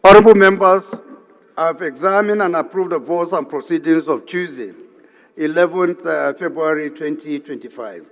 Honorable members, I have examined and approved the votes and proceedings of Tuesday, 11th February 2025.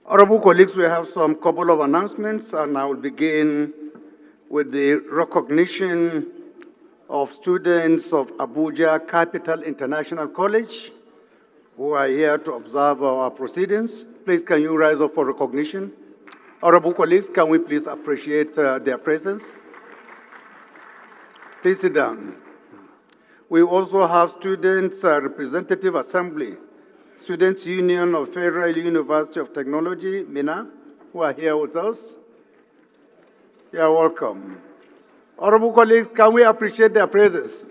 Honorable colleagues, we have some couple of announcements, and I will begin with the recognition of students of Abuja Capital International College who are here to observe our proceedings. Please, can you rise up for recognition? Honorable colleagues, can we please appreciate their presence? Please sit down. We also have Students' Representative Assembly, Students' Union of Federal University of Technology, MENA, who are here with us. You are welcome. Honorable colleagues, can we appreciate their presence?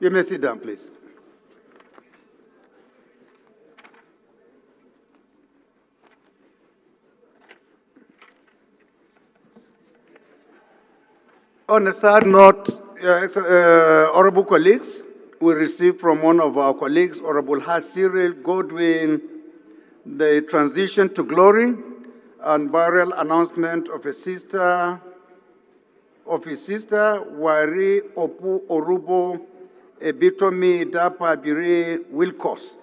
You may sit down, please. On a sad note, honorable colleagues, we received from one of our colleagues, Honorable Cyril Godwin, the transition to glory and burial announcement of his sister, Wari Opu Orubo Ebitomi Dapa Bire Wilkos.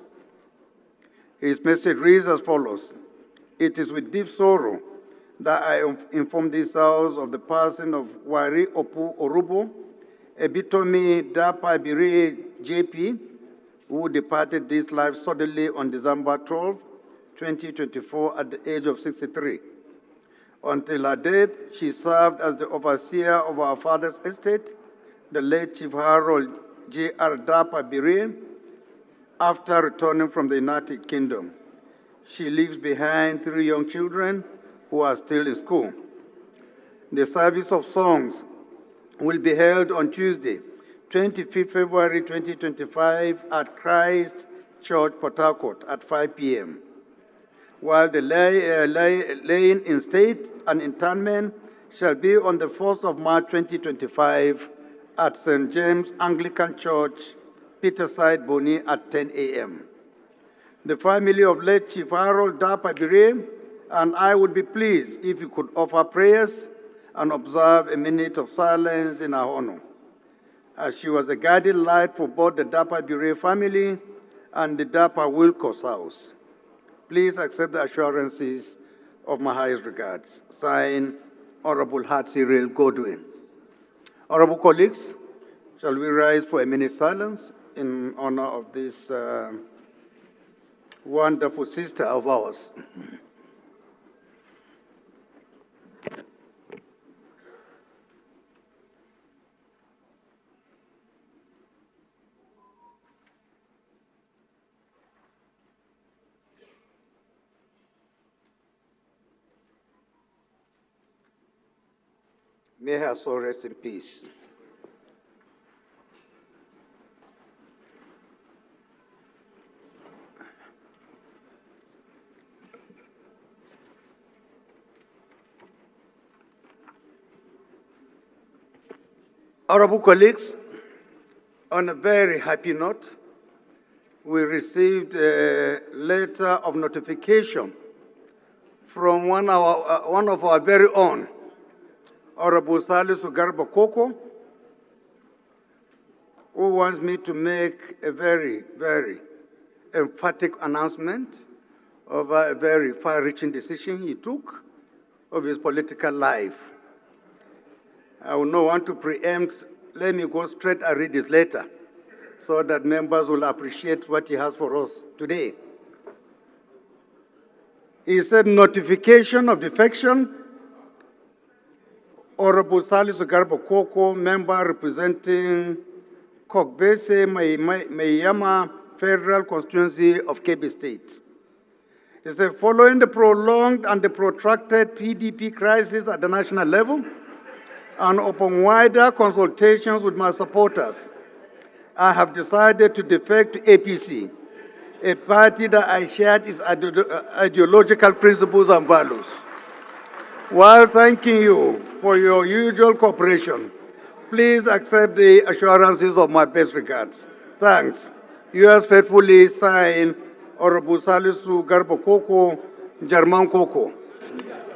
His message reads as follows: "It is with deep sorrow that I inform this House of the passing of Wari Opu Orubo Ebitomi Dapa Bire JP, who departed this life suddenly on December 12, 2024, at the age of 63. Until her death, she served as the overseer of our father's estate, the late Chief Harold J.R. Dapa Bire, after returning from the United Kingdom. She leaves behind 3 young children who are still in school. The service of songs will be held on Tuesday, 25th February 2025 at Christ Church, Port Harcourt at 5 p.m., while the laying in state and interment shall be on the 1st of March 2025 at St. James Anglican Church, Peterside, Boni at 10 a.m. The family of late Chief Harold Dapa Bire and I would be pleased if you could offer prayers and observe a minute of silence in her honor, as she was a guiding light for both the Dapa Bire family and the Dapa Wilkos house. Please accept the assurances of my highest regards. Signed, Honorable Cyril Godwin. Honorable colleagues, shall we rise for a minute silence in honor of this wonderful sister of ours? May her soul rest in peace. Honorable colleagues, on a very happy note, we received a letter of notification from one of our very own, Honorable Salisu Garba Koko, who wants me to make a very, very emphatic announcement of a very far-reaching decision he took of his political life. I will not want to preempt. Let me go straight and read his letter so that members will appreciate what he has for us today. He said, notification of defection. Honorable Salisu Garba Koko, member representing Kokbese Mayama Federal Constituency of Kebbi State. He said, following the prolonged and the protracted PDP crisis at the national level, and upon wider consultations with my supporters, I have decided to defect to APC a party that I shared its ideological principles and values. While thanking you for your usual cooperation, please accept the assurances of my best regards. Thanks. Yours faithfully signed, Honorable Salisu Garba Koko, German Koko.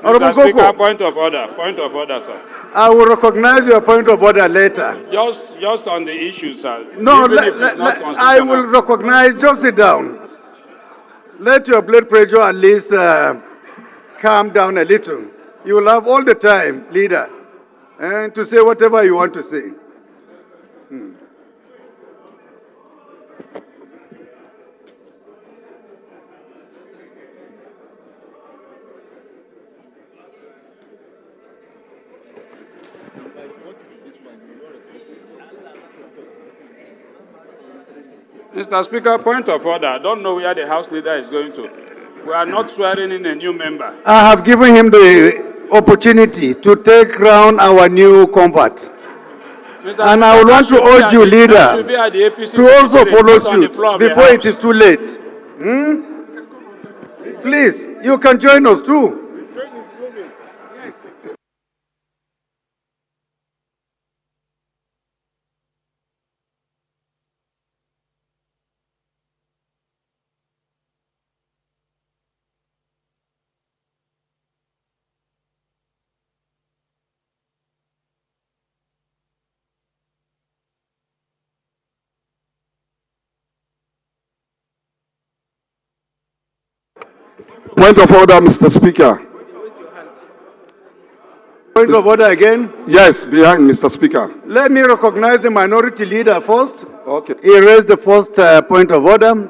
Mr. Speaker, point of order. Point of order, sir. I will recognize your point of order later. Just on the issue, sir. No, I will recognize. Just sit down. Let your blood pressure at least calm down a little. You will have all the time, leader, to say whatever you want to say. Mr. Speaker, point of order. I don't know where the House leader is going to. We are not swearing in a new member. I have given him the opportunity to take round our new convert. And I would want to urge you, leader, to also follow suit before it is too late. Please, you can join us too. Point of order, Mr. Speaker. Point of order again? Yes, behind Mr. Speaker. Let me recognize the minority leader first. Okay. He raised the first point of order.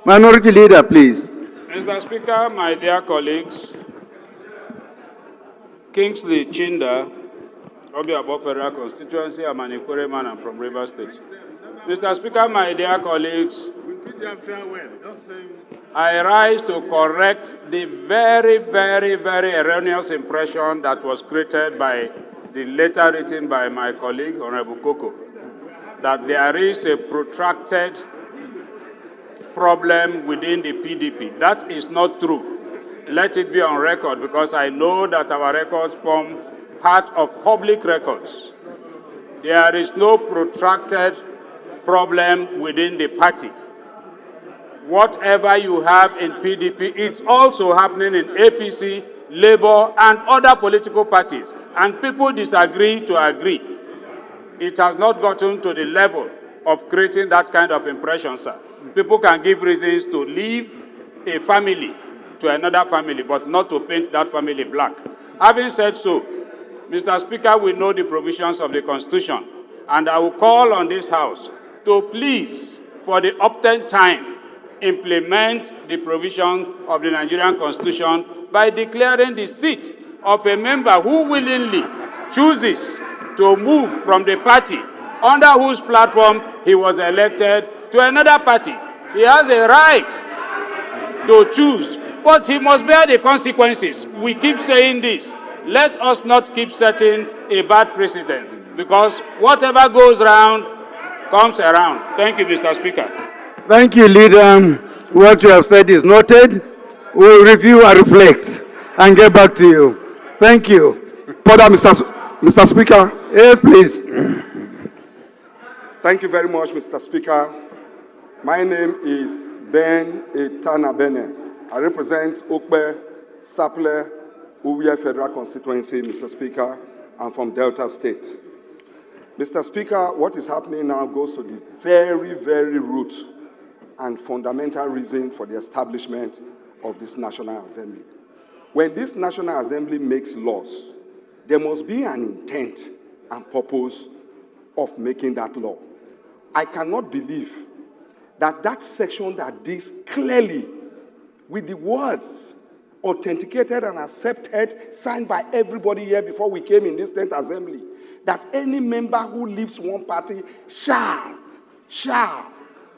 Minority leader, please. Mr. Speaker, my dear colleagues, Kingsley Chinda, Obiabo Federal Constituency, I'm an Ikwere man, I'm from Rivers State. Mr. Speaker, my dear colleagues, I rise to correct the very, very, very erroneous impression that was created by the letter written by my colleague, Honorable Koko, that there is a protracted problem within the PDP. That is not true. Let it be on record, because I know that our records form part of public records. There is no protracted problem within the party. Whatever you have in PDP, it's also happening in APC, Labour, and other political parties. And people disagree to agree. It has not gotten to the level of creating that kind of impression, sir. People can give reasons to leave a family to another family, but not to paint that family black. Having said so, Mr. Speaker, we know the provisions of the Constitution, and I will call on this House to please, for the uptenth time, implement the provision of the Nigerian Constitution by declaring the seat of a member who willingly chooses to move from the party under whose platform he was elected to another party. He has a right to choose, but he must bear the consequences. We keep saying this. Let us not keep setting a bad precedent, because whatever goes round comes around. Thank you, Mr. Speaker. Thank you, leader. What you have said is noted. We'll review and reflect and get back to you. Thank you. Further, Mr. Speaker. Yes, please. Thank you very much, Mr. Speaker. My name is Ben Etana Bene. I represent Okpe, Saple, Uwe Federal Constituency, Mr. Speaker. I'm from Delta State. Mr. Speaker, what is happening now goes to the very, very root and fundamental reason for the establishment of this National Assembly. When this National Assembly makes laws, there must be an intent and purpose of making that law. I cannot believe that that section that this clearly, with the words authenticated and accepted, signed by everybody here before we came in this 10th Assembly, that any member who leaves one party shall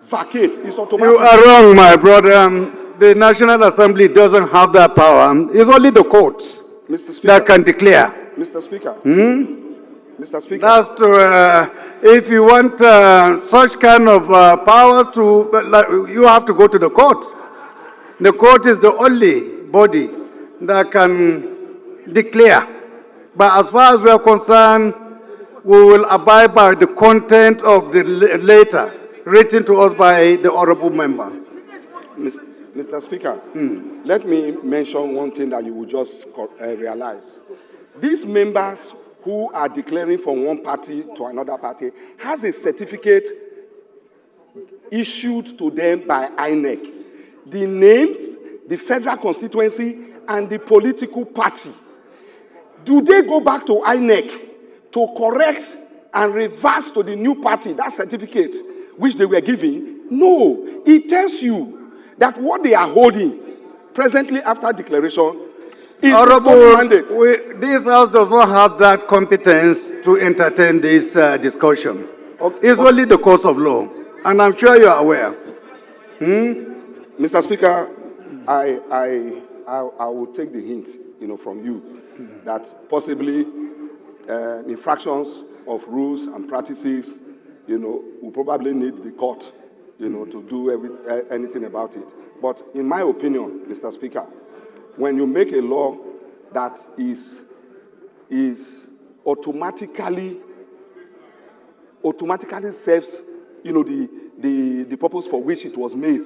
vacate. It's automatic. You are wrong, my brother. The National Assembly doesn't have that power. It's only the courts Mr. Speaker, that can declare. Mr. Speaker, Mr. Speaker. That's to, if you want such kind of powers you have to go to the court. The court is the only body that can declare. But as far as we are concerned, we will abide by the content of the letter written to us by the honorable member. Mr. Speaker, let me mention one thing that you will just realize. These members who are declaring from one party to another party has a certificate issued to them by INEC. The names, the federal constituency, and the political party. Do they go back to INEC to correct and reverse to the new party that certificate which they were giving? No. It tells you that what they are holding presently after declaration is Honorable, mandate. This House does not have that competence to entertain this discussion. Okay. It's only the course of law, and I'm sure you are aware. Mr. Speaker, I will take the hint, from you that possibly infractions of rules and practices, will probably need the court, to do anything about it. But in my opinion, Mr. Speaker, when you make a law that is automatically serves, the purpose for which it was made,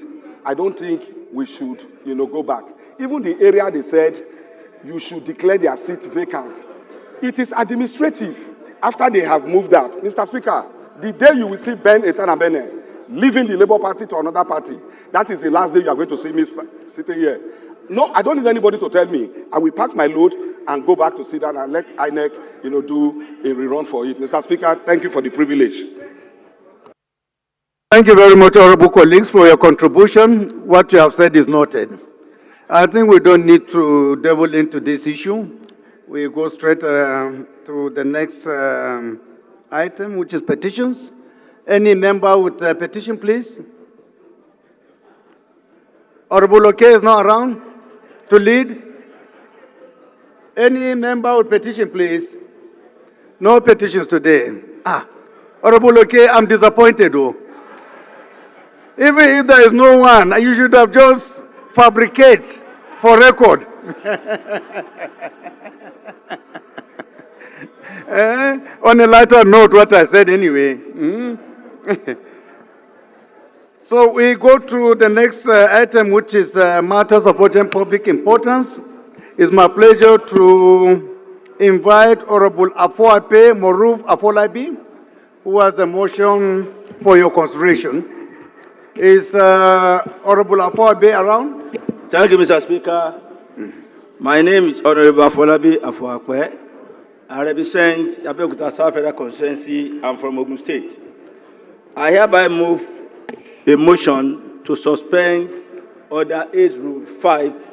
I don't think we should, go back. Even the area they said you should declare their seat vacant, it is administrative after they have moved out. Mr. Speaker, the day you will see Ben Etanabene leaving the Labour Party to another party, that is the last day you are going to see me sitting here. No, I don't need anybody to tell me. I will pack my load and go back to sit down and let INEC, do a rerun for it. Mr. Speaker, thank you for the privilege. Thank you very much, honorable colleagues, for your contribution. What you have said is noted. I think we don't need to delve into this issue. We go straight to the next item, which is petitions. Any member with a petition, please? Honorable Oke is not around to lead. Any member with petition, please? No petitions today. Honorable Oke, I'm disappointed though. Even if there is no one, you should have just fabricate for record. On a lighter note, what I said anyway. So we go to the next item, which is matters of urgent public importance. It's my pleasure to invite Honorable Afoape Moruf Afolabi, who has a motion for your consideration. Is Honorable Afoape around? Thank you, Mr. Speaker. My name is Honorable Afolabi Afoakwe. I represent Abeokuta South Federal Constituency. I'm from Ogun State. I hereby move a motion to suspend Order 8 Rule 5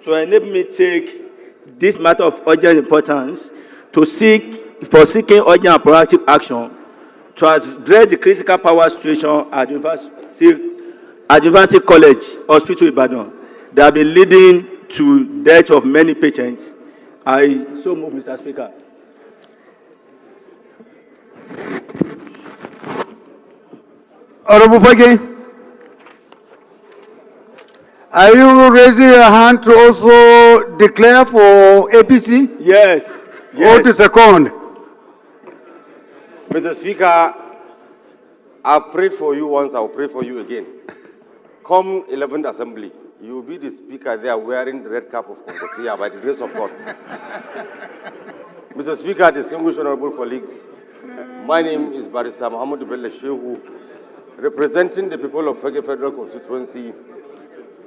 to enable me take this matter of urgent importance to seeking urgent and proactive action to address the critical power situation at University College Hospital Ibadan that have been leading to death of many patients. I so move, Mr. Speaker. Honorable Fage, are you raising your hand to also declare for APC? Yes. Vote is second. Mr. Speaker, I've prayed for you once, I'll pray for you again. Come 11th Assembly, you will be the Speaker there wearing the red cap of Concosia by the grace of God. Mr. Speaker, distinguished honorable colleagues, my name is Barrister Muhammad Bello Shehu, representing the people of Fege Federal Constituency,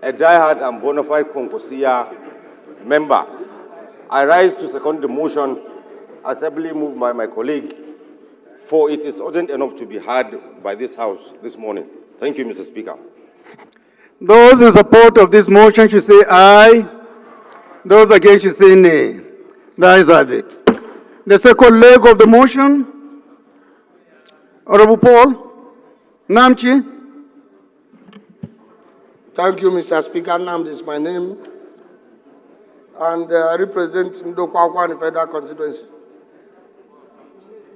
a diehard and bona fide Concosia member. I rise to second the motion, assembly moved by my colleague, for it is urgent enough to be heard by this House this morning. Thank you, Mr. Speaker. Those in support of this motion should say aye. Those against should say nay. That is it. The second leg of the motion, Honorable Paul Namchi. Thank you, Mr. Speaker. Namdi is my name. And I represent Ndokwakwa Federal Constituency.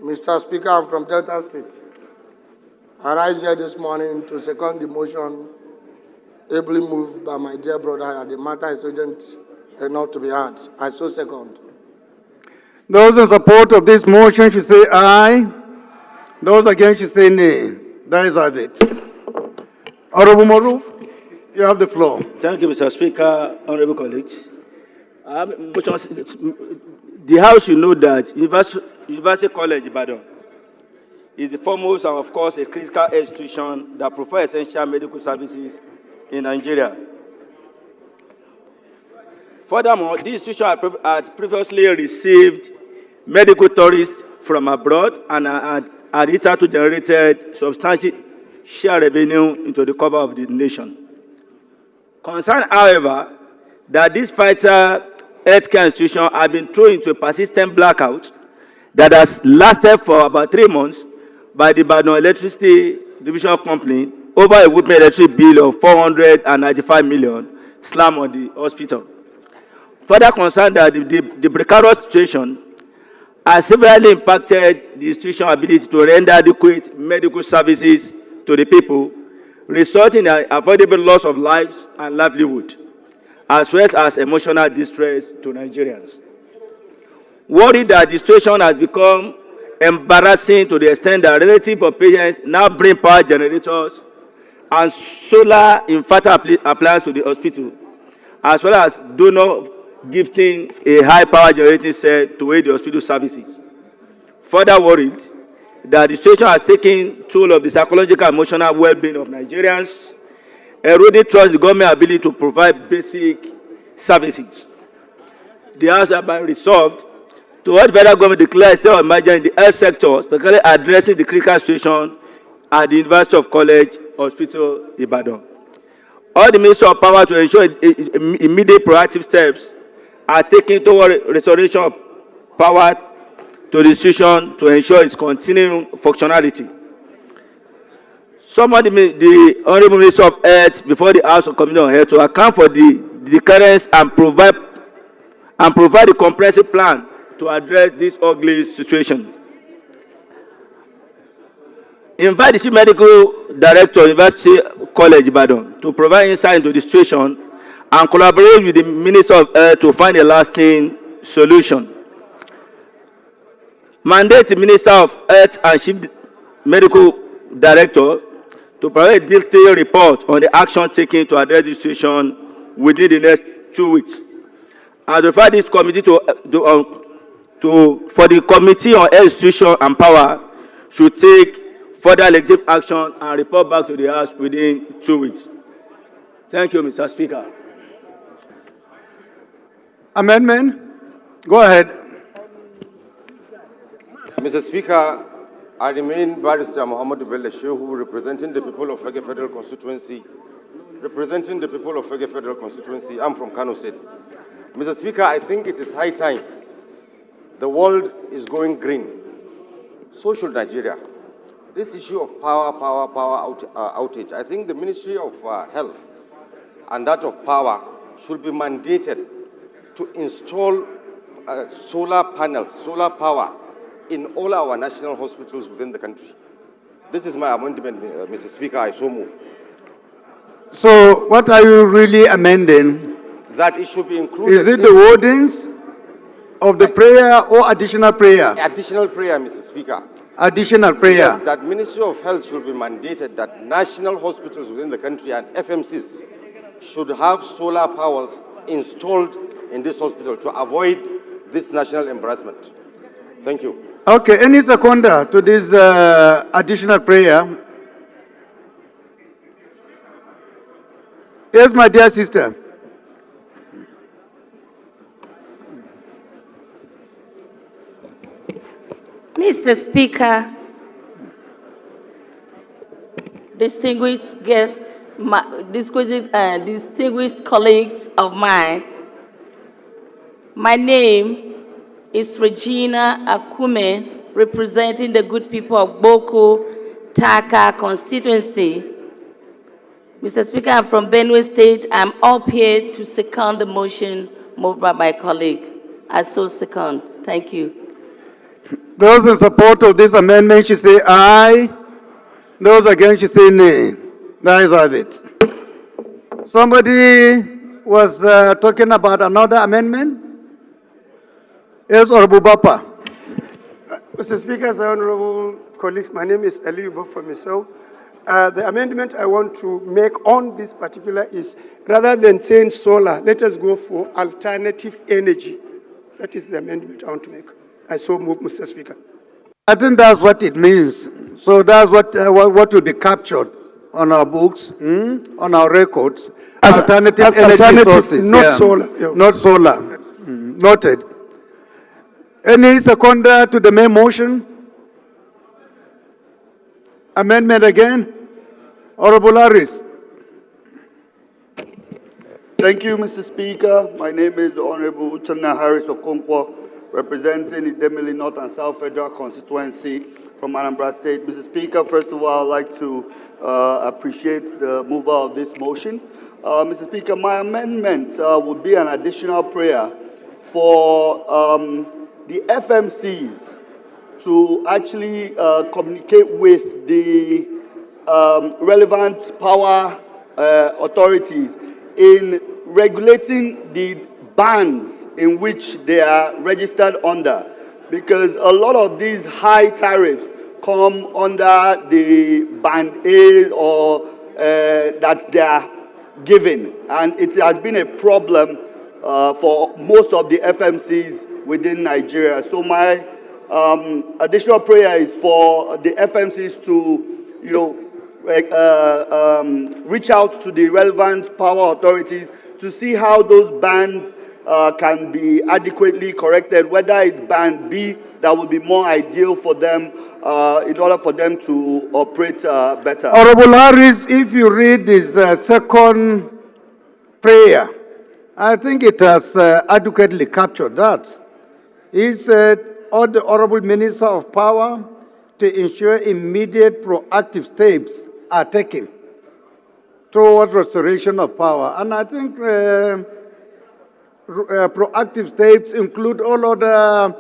Mr. Speaker, I'm from Delta State. I rise here this morning to second the motion ably moved by my dear brother that the matter is urgent enough to be heard. I so second. Those in support of this motion should say aye. Those against should say nay. That is have it. Honorable Maruf, you have the floor. Thank you, Mr. Speaker, honorable colleagues. The House should know that University College Ibadan is the foremost and, of course, a critical institution that provides essential medical services in Nigeria. Furthermore, this institution had previously received medical tourists from abroad and had hitherto generated substantial revenue into the cover of the nation. Concerned, however, that this vital healthcare institution has been thrown into a persistent blackout that has lasted for about 3 months by the Ibadan Electricity Division Company over a whooping electric bill of 495 million slammed on the hospital. Further concerned that the precarious situation has severely impacted the institution's ability to render adequate medical services to the people, resulting in avoidable loss of lives and livelihood, as well as emotional distress to Nigerians. Worried that the situation has become embarrassing to the extent that relatives of patients now bring power generators and solar inverter appliances to the hospital, as well as donor gifting a high power generating set to aid the hospital services. Further worried that the situation has taken toll of the psychological and emotional well-being of Nigerians, eroding trust in the government's ability to provide basic services. The House has been resolved to urge the federal government to declare a state of emergency in the health sector, particularly addressing the critical situation at the University of College Hospital, Ibadan. All the Ministry of Power to ensure immediate proactive steps are taken toward restoration of power to the institution to ensure its continuing functionality. Some of the Honorable Minister of Health before the House of Committee on Health to account for the currents and provide a comprehensive plan to address this ugly situation. Invite the Chief Medical Director of University College Ibadan to provide insight into the situation and collaborate with the Minister of Health to find a lasting solution. Mandate the Minister of Health and Chief Medical Director to provide a detailed report on the action taken to address the situation within the next 2 weeks. And refer this committee for the Committee on Health Institution and Power should take further legislative action and report back to the House within 2 weeks. Thank you, Mr. Speaker. Amendment? Go ahead. Mr. Speaker, I remain Barrister Muhammad Bello Shehu, representing the people of Fege Federal Constituency. I'm from Kano State. Mr. Speaker, I think it is high time. The world is going green. So should Nigeria. This issue of power outage, I think the Ministry of Health and that of Power should be mandated to install solar panels, solar power in all our national hospitals within the country. This is my amendment, Mr. Speaker. I so move. So what are you really amending? That it should be included. Is it the wordings of the prayer or additional prayer? Additional prayer, Mr. Speaker. Additional prayer. Yes, that Ministry of Health should be mandated that national hospitals within the country and FMCs should have solar powers installed in this hospital to avoid this national embarrassment. Thank you. Okay, any seconder to this additional prayer? Yes, my dear sister. Mr. Speaker, distinguished guests, distinguished colleagues of mine, my name is Regina Akume, representing the good people of Boko Taka constituency. Mr. Speaker, I'm from Benue State. I'm up here to second the motion moved by my colleague. I so second. Thank you. Those in support of this amendment should say aye. Those against should say nay. The ayes have it. Somebody was talking about another amendment. Yes, Honorable Bapa. Mr. Speaker, honorable colleagues, my name is Eliubo for myself. The amendment I want to make on this particular is, rather than saying solar, let us go for alternative energy. That is the amendment I want to make. I so move, Mr. Speaker. I think that's what it means. So that's what will be captured on our books, on our records. As alternative energy sources. Not solar. Yeah. Not solar. Noted. Any seconder to the main motion? Amendment again? Honorable Harris. Thank you, Mr. Speaker. My name is Honorable Uchenna Harris Okonkwo, representing the Idemili North and South Federal Constituency from Anambra State. Mr. Speaker, first of all, I'd like to appreciate the mover of this motion. Mr. Speaker, my amendment would be an additional prayer for the FMCs to actually communicate with the relevant power authorities in regulating the bands in which they are registered under, because a lot of these high tariffs come under the band A or that they are given, and it has been a problem for most of the FMCs within Nigeria. So my additional prayer is for the FMCs to, reach out to the relevant power authorities to see how those bands can be adequately corrected, whether it's band B that would be more ideal for them in order for them to operate better. Honorable Harris, if you read this second prayer, I think it has adequately captured that. He said, all the Honorable Minister of Power to ensure immediate proactive steps are taken towards restoration of power. And I think proactive steps include all other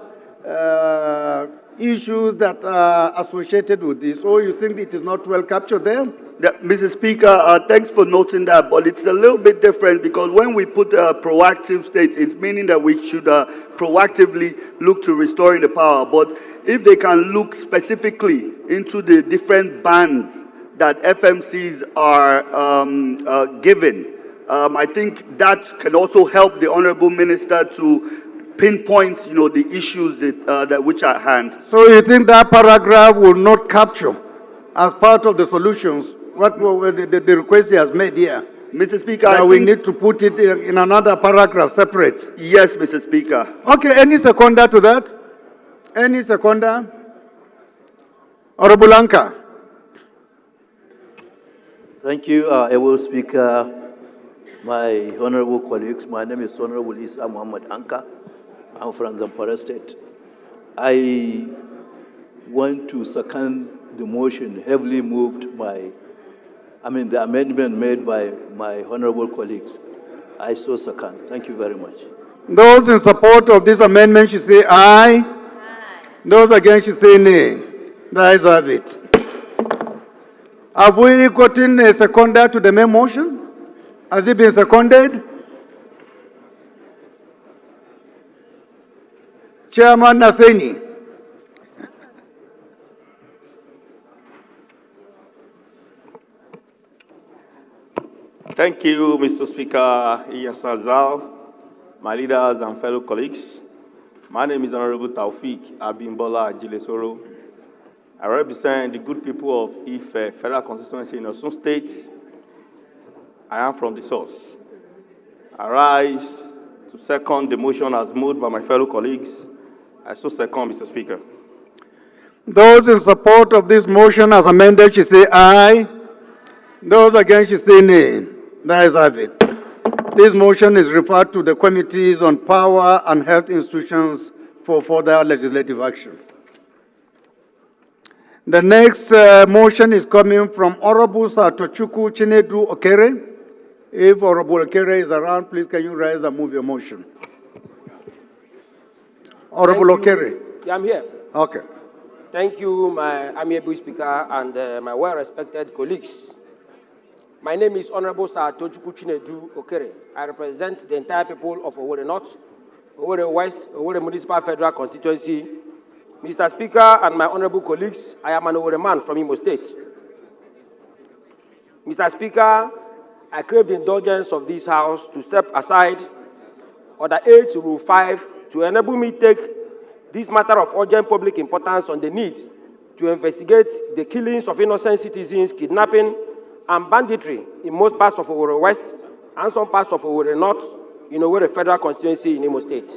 issues that are associated with this. So you think it is not well captured there? Yeah, Mr. Speaker, thanks for noting that, but it's a little bit different because when we put proactive states, it's meaning that we should proactively look to restoring the power. But if they can look specifically into the different bands that FMCs are given, I think that can also help the Honorable Minister to pinpoint, the issues that which are at hand. So you think that paragraph will not capture as part of the solutions what the request he has made here? Mr. Speaker, we need to put it in another paragraph separate. Yes, Mr. Speaker. Okay, any seconder to that? Any seconder? Honorable Anka. Thank you, able Speaker, my honorable colleagues. My name is Honorable Isa Muhammad Anka. I'm from Zamfara State. I want to second the motion heavily moved by, the amendment made by my honorable colleagues. I so second. Thank you very much. Those in support of this amendment should say aye. Aye. Those against should say nay. The ayes have it. Have we gotten a seconder to the main motion? Has it been seconded? Chairman Naseni. Thank you, Mr. Speaker Iyasazal, my leaders and fellow colleagues. My name is Honorable Taufik Abimbola Ajilesoro. I represent the good people of Ife Federal Constituency in Osun State. I am from the source. I rise to second the motion as moved by my fellow colleagues. I so second, Mr. Speaker. Those in support of this motion as amended should say aye. Those against should say nay. The ayes have it. This motion is referred to the Committees on Power and Health Institutions for further legislative action. The next motion is coming from Honorable Satochukwu Chinedu Okere. If Honorable Okere is around, please can you rise and move your motion? Honorable Okere. Yeah, I'm here. Okay. Thank you, my amiable speaker and my well-respected colleagues. My name is Honorable Sir Tochukwu Chinedu Okere. I represent the entire people of Owerri North, Owerri West, Owerri Municipal Federal Constituency. Mr. Speaker and my honorable colleagues, I am an Owerri man from Imo State. Mr. Speaker, I crave the indulgence of this House to step aside Order 8, Rule 5, to enable me take this matter of urgent public importance on the need to investigate the killings of innocent citizens, kidnapping, and banditry in most parts of Owerri West and some parts of Owerri North in Owerri Federal Constituency in Imo State.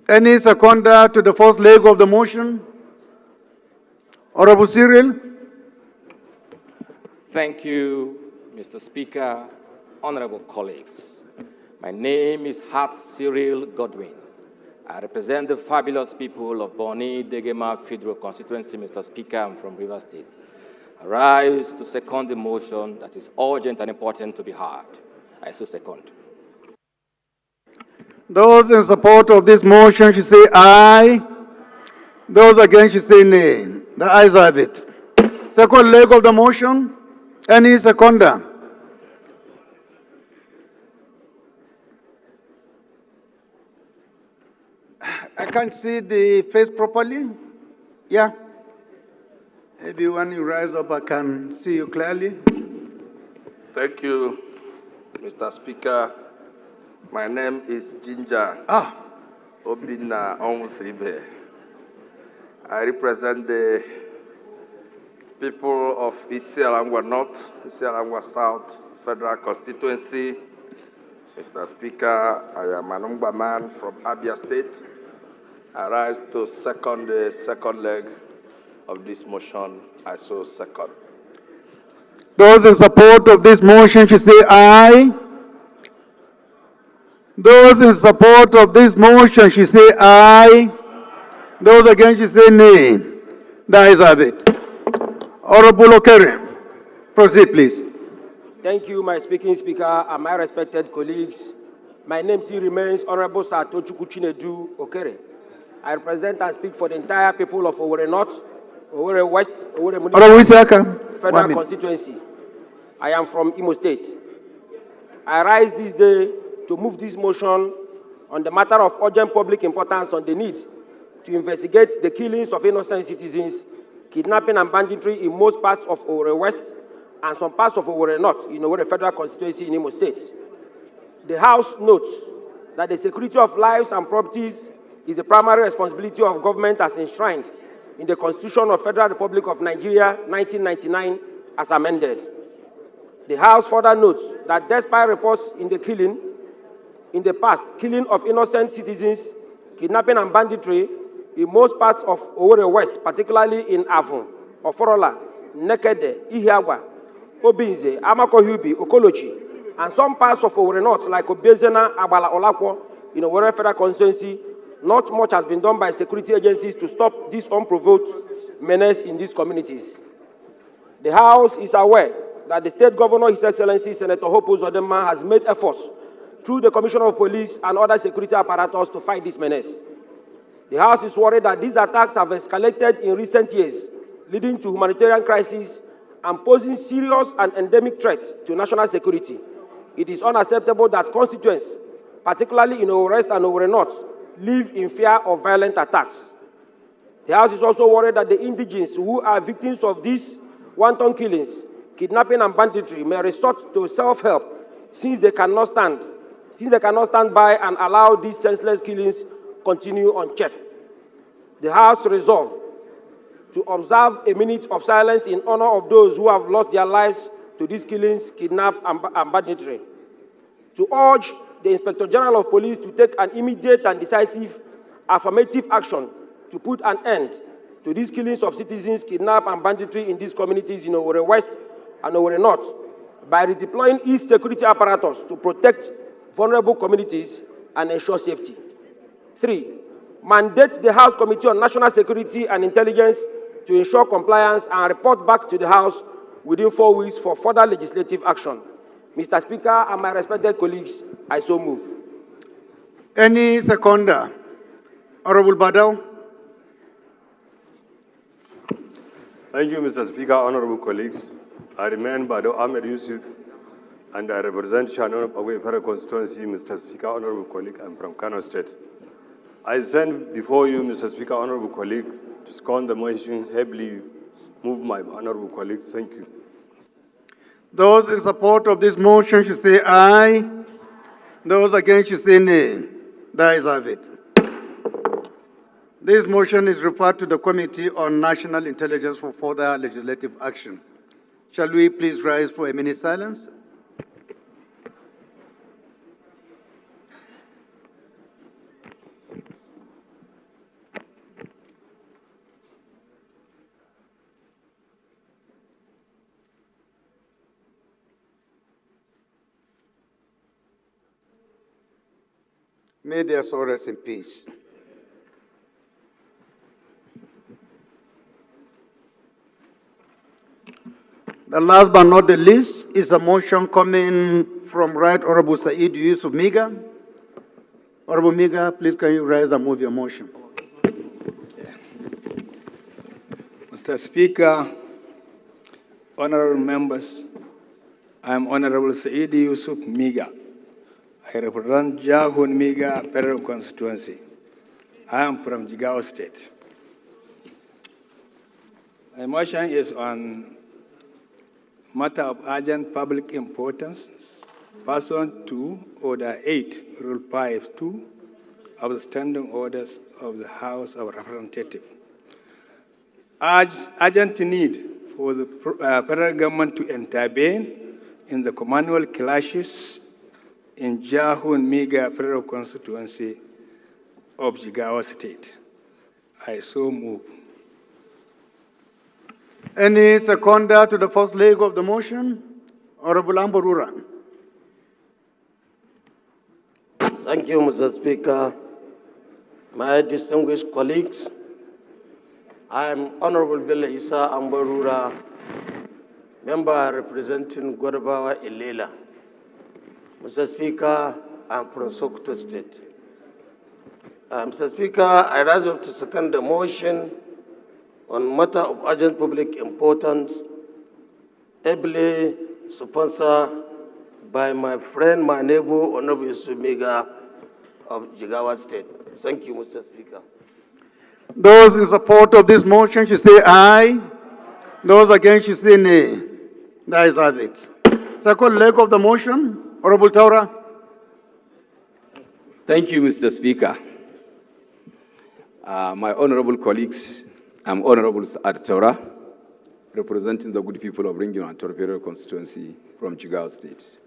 Any seconder to the first leg of the motion? Honorable Cyril. Thank you, Mr. Speaker, honorable colleagues. My name is Hart Cyril Godwin. I represent the fabulous people of Boni Degema Federal Constituency, Mr. Speaker. I'm from Rivers State. I rise to second the motion that is urgent and important to be heard. I so second. Those in support of this motion should say aye. Those against should say nay. The ayes have it. Second leg of the motion. Any seconder? I can't see the face properly. Yeah. Maybe when you rise up, I can see you clearly. Thank you, Mr. Speaker. My name is Ginger Obina Onwusibe. I represent the people of Isialangwa North, Isialangwa South Federal Constituency. Mr. Speaker, I am an Ungba man from Abia State. I rise to second the second leg of this motion. I so second. Those in support of this motion should say aye. Those in support of this motion should say aye. Those against should say nay. The ayes have it. Honorable Okere, proceed please. Thank you, my speaking speaker and my respected colleagues. My name still remains Honorable Sir Tochukwu Chinedu Okere. I represent and speak for the entire people of Owerri North, Owerri West, Owerri Municipal Federal Constituency. I am from Imo State. I rise this day to move this motion on the matter of urgent public importance on the need to investigate the killings of innocent citizens, kidnapping and banditry in most parts of Owerri West and some parts of Owerri North in Owerri Federal Constituency in Imo State. The House notes that the security of lives and properties is the primary responsibility of government as enshrined in the Constitution of Federal Republic of Nigeria, 1999, as amended. The House further notes that despite reports in the past, killing of innocent citizens, kidnapping and banditry in most parts of Owerri West, particularly in Avon, Oforola, Nekede, Ihiagwa, Obinze, Amakohubi, Okolochi, and some parts of Owerri North like Obezena, Abala Olakwo, in Owerri Federal Constituency. Not much has been done by security agencies to stop this unprovoked menace in these communities. The House is aware that the State Governor, His Excellency Senator Hope Uzodinma, has made efforts through the Commissioner of Police and other security apparatus to fight this menace. The House is worried that these attacks have escalated in recent years, leading to humanitarian crises and posing serious and endemic threats to national security. It is unacceptable that constituents, particularly in Owerri West and Owerri North, live in fear of violent attacks. The House is also worried that the indigents who are victims of these wanton killings, kidnapping and banditry may resort to self-help since they cannot stand by and allow these senseless killings continue unchecked. The House resolved to observe a minute of silence in honor of those who have lost their lives to these killings, kidnap and banditry. To urge the Inspector General of Police to take an immediate and decisive affirmative action to put an end to these killings of citizens, kidnap and banditry in these communities in Owerri West and Owerri North by redeploying its security apparatus to protect vulnerable communities and ensure safety. 3, mandate the House Committee on National Security and Intelligence to ensure compliance and report back to the House within 4 weeks for further legislative action. Mr. Speaker and my respected colleagues, I so move. Any seconder? Honorable Badao. Thank you, Mr. Speaker, honorable colleagues. I remain Badao Ahmed Yusuf, and I represent Shannon Away Federal Constituency. Mr. Speaker, honorable colleague, I'm from Kano State. I stand before you, Mr. Speaker, honorable colleague, to second the motion, heavily move my honorable colleagues. Thank you. Those in support of this motion should say aye. Those against should say nay. The ayes have it. This motion is referred to the Committee on National Intelligence for further legislative action. Shall we please rise for a minute silence? May their soul rest in peace. The last but not the least is a motion coming from Right Honorable Said Yusuf Miga. Honorable Miga, please can you rise and move your motion? Mr. Speaker, honorable members, I am Honorable Said Yusuf Miga. I represent Jahun Miga Federal Constituency. I am from Jigawa State. My motion is on matter of urgent public importance, pursuant to Order 8, Rule 5(2) of the Standing Orders of the House of Representatives. Urgent need for the federal government to intervene in the communal clashes in Jahun Miga Federal Constituency of Jigawa State. I so move. Any seconder to the first leg of the motion? Honorable Amborura. Thank you, Mr. Speaker. My distinguished colleagues, I am Honorable Bello Isa Amborura, member representing Godabawa Ilela. Mr. Speaker, I am from Sokoto State. Mr. Speaker, I rise up to second the motion on matter of urgent public importance, ably sponsored by my friend, my neighbor, Honorable Yusuf Miga of Jigawa State. Thank you, Mr. Speaker. Those in support of this motion should say aye. Those against should say nay. The ayes have it. Second leg of the motion, Honorable Taura. Thank you, Mr. Speaker. My honorable colleagues, I'm Honorable Saad Taura, representing the good people of Ringin and Torpedo constituency from Jigawa State.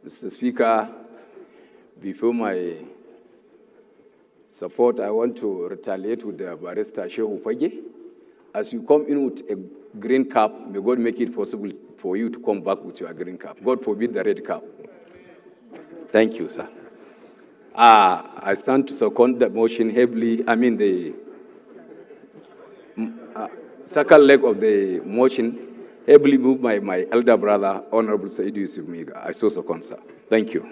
Mr. Speaker, before my support, I want to retaliate with the barrister Shehu Fage. As you come in with a green cap, may God make it possible for you to come back with your green cap. God forbid the red cap. Thank you, sir. I stand to second the motion heavily. The second leg of the motion heavily moved by my elder brother, Honorable Said Yusuf Miga. I so second, sir. Thank you.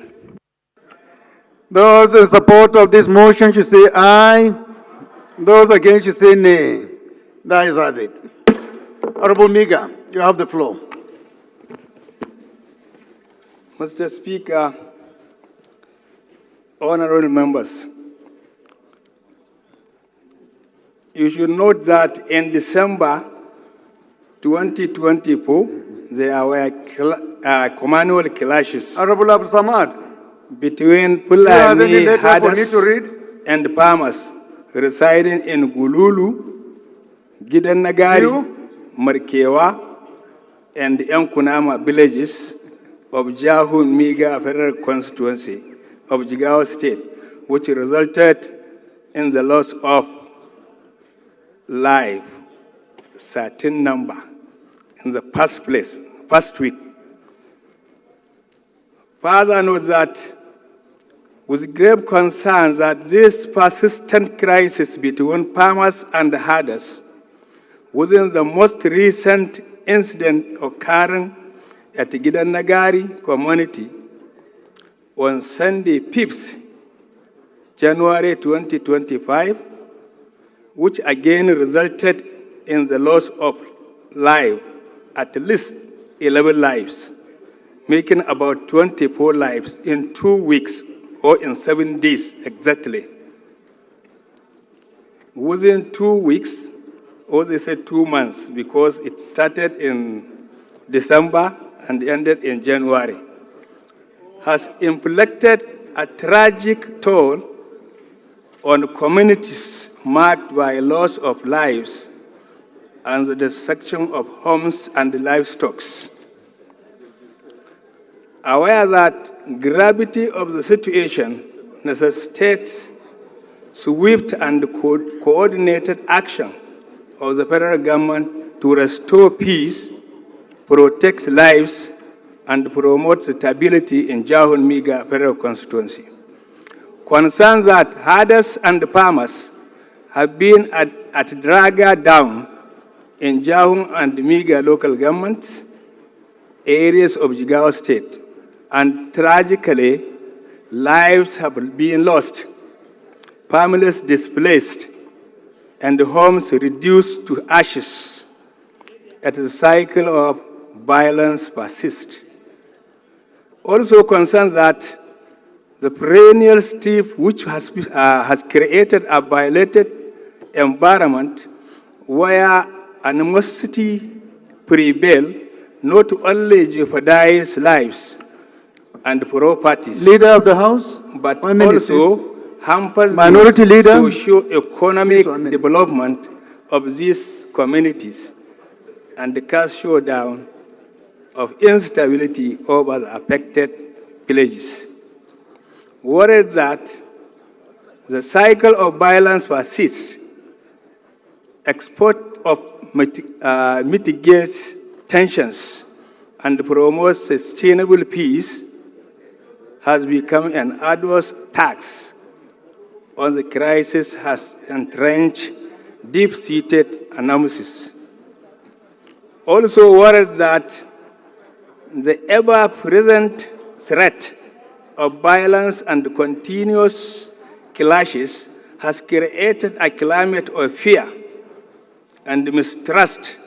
Those in support of this motion should say aye. Those against should say nay. The ayes have it. Honorable Miga, you have the floor. Mr. Speaker, honorable members, you should note that in December 2024, there were communal clashes. Honorable Abu Samad, between Fulani herders and farmers residing in Gululu, Gidan Nagari, Markewa, and Yankunama villages of Jahun Miga Federal Constituency of Jigawa State, which resulted in the loss of life, certain number, in the first week. Further note that with grave concern that this persistent crisis between farmers and herders within the most recent incident occurring at Gidan Nagari community on Sunday 5th January 2025, which again resulted in the loss of life, at least 11 lives, making about 24 lives in 2 weeks or in 7 days exactly. Within 2 weeks, or they said 2 months, because it started in December and ended in January, has inflicted a tragic toll on communities marked by loss of lives and the destruction of homes and livestock. Aware that gravity of the situation necessitates swift and coordinated action of the federal government to restore peace, protect lives, and promote stability in Jahun Miga federal constituency. Concerns that herders and farmers have been at dragger down in Jahun and Miga local governments, areas of Jigawa state, and tragically, lives have been lost, families displaced, and homes reduced to ashes as the cycle of violence persists. Also concerns that the perennial strife which has created a violated environment where animosity prevails not only jeopardize lives and properties. Leader of the House, but 1 minute, also please. hampers Minority the Leader, socio-economic development of these communities and the cast showdown of instability over the affected villages. Worried that the cycle of violence persists, export of mitigates tensions and promotes sustainable peace has become an arduous task on the crisis has entrenched deep-seated analysis. Also worried that the ever-present threat of violence and continuous clashes has created a climate of fear and mistrust,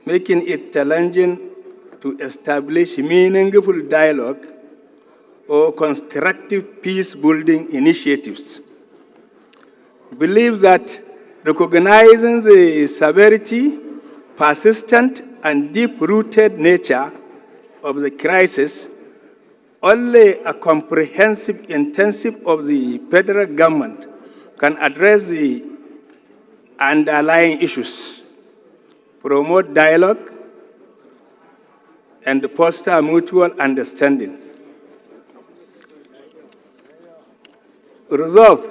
making it challenging to establish meaningful dialogue or constructive peace-building initiatives. Believe that recognizing the severity, persistent, and deep-rooted nature of the crisis, only a comprehensive intensive of the federal government can address the underlying issues, promote dialogue, and foster mutual understanding. Resolve.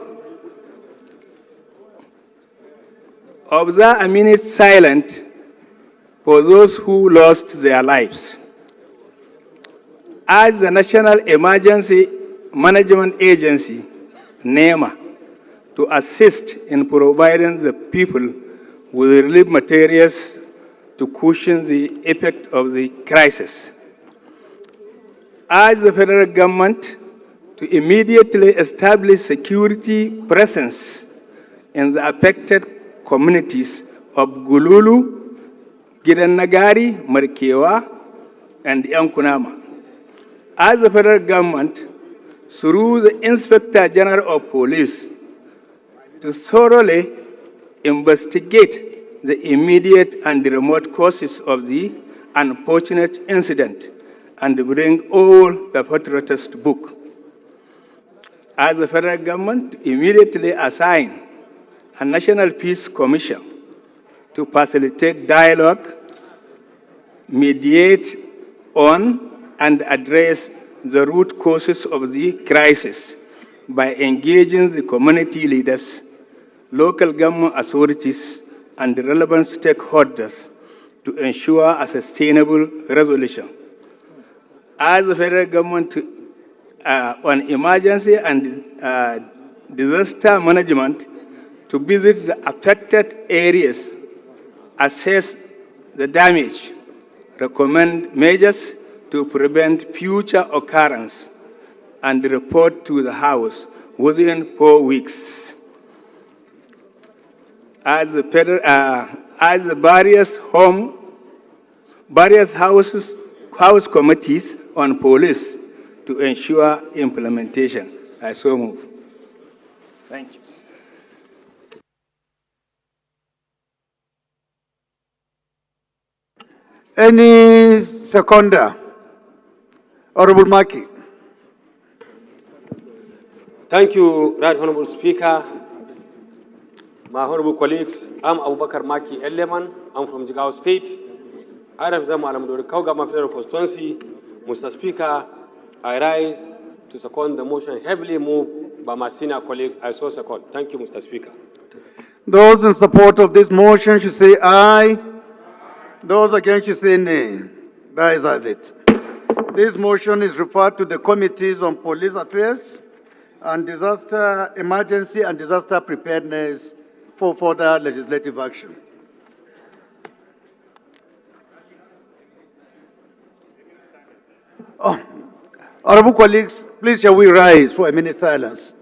Observe a minute silent for those who lost their lives. As the National Emergency Management Agency, NEMA, to assist in providing the people with relief materials to cushion the effect of the crisis. As the federal government to immediately establish security presence in the affected communities of Gululu, Gidanagari, Markewa, and Yankunama. As the federal government, through the Inspector General of Police, to thoroughly investigate the immediate and remote causes of the unfortunate incident and bring all perpetrators to book. As the federal government immediately assign a National Peace Commission to facilitate dialogue, mediate on, and address the root causes of the crisis by engaging the community leaders, local government authorities, and relevant stakeholders to ensure a sustainable resolution. As the federal government on emergency and disaster management to visit the affected areas, assess the damage, recommend measures to prevent future occurrence, and report to the House within 4 weeks. As the various House committees on police to ensure implementation. I so move. Thank you. Any seconder? Honorable Maki. Thank you, Right Honorable Speaker. My honorable colleagues, I'm Abubakar Maki Eleman. I'm from Jigawa State. I represent Malamudori Kaugama Federal Constituency. Mr. Speaker, I rise to second the motion heavily moved by my senior colleague. I so second. Thank you, Mr. Speaker. Those in support of this motion should say aye. Those against should say nay. That is it. This motion is referred to the Committees on Police Affairs and Disaster Emergency and Disaster Preparedness for further legislative action. Honorable colleagues, please shall we rise for a minute silence.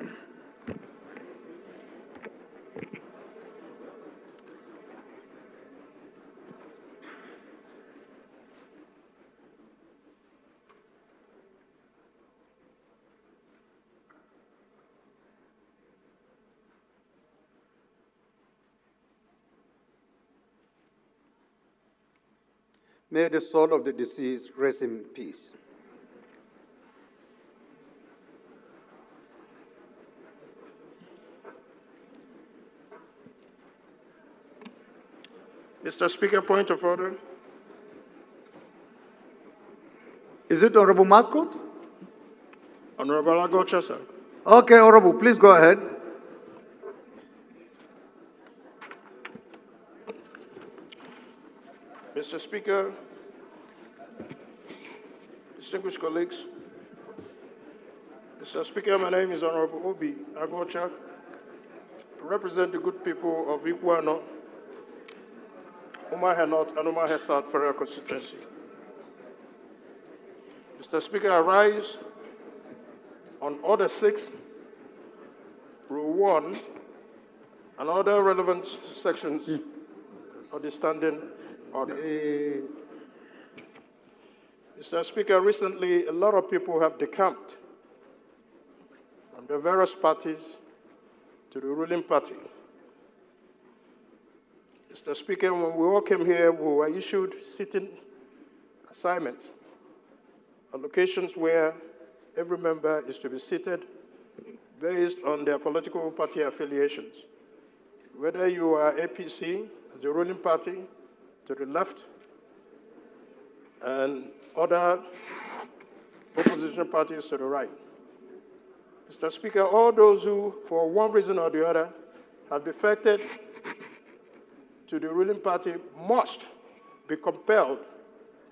May the soul of the deceased rest in peace. Mr. Speaker, point of order. Is it Honorable Mascot? Honorable Agocha, sir. Okay, Honorable, please go ahead. Mr. Speaker, distinguished colleagues, Mr. Speaker, my name is Honorable Obi Agocha. I represent the good people of Iguano, Umahe North and Umahe South Federal Constituency. Mr. Speaker, I rise on Order 6, Rule 1, and other relevant sections of the standing order. Mr. Speaker, recently a lot of people have decamped from the various parties to the ruling party. Mr. Speaker, when we all came here, we were issued sitting assignments, allocations where every member is to be seated based on their political party affiliations. Whether you are APC, as the ruling party, to the left, and other opposition parties to the right. Mr. Speaker, all those who, for one reason or the other, have defected to the ruling party must be compelled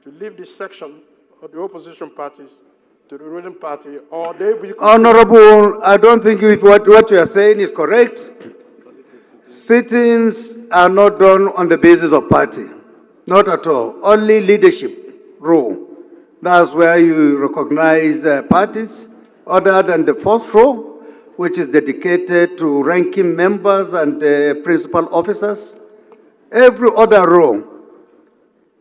to leave this section of the opposition parties to the ruling party, or they will... Honorable, I don't think what you are saying is correct. Sittings are not done on the basis of party. Not at all. Only leadership role. That's where you recognize parties, other than the first row, which is dedicated to ranking members and principal officers. Every other row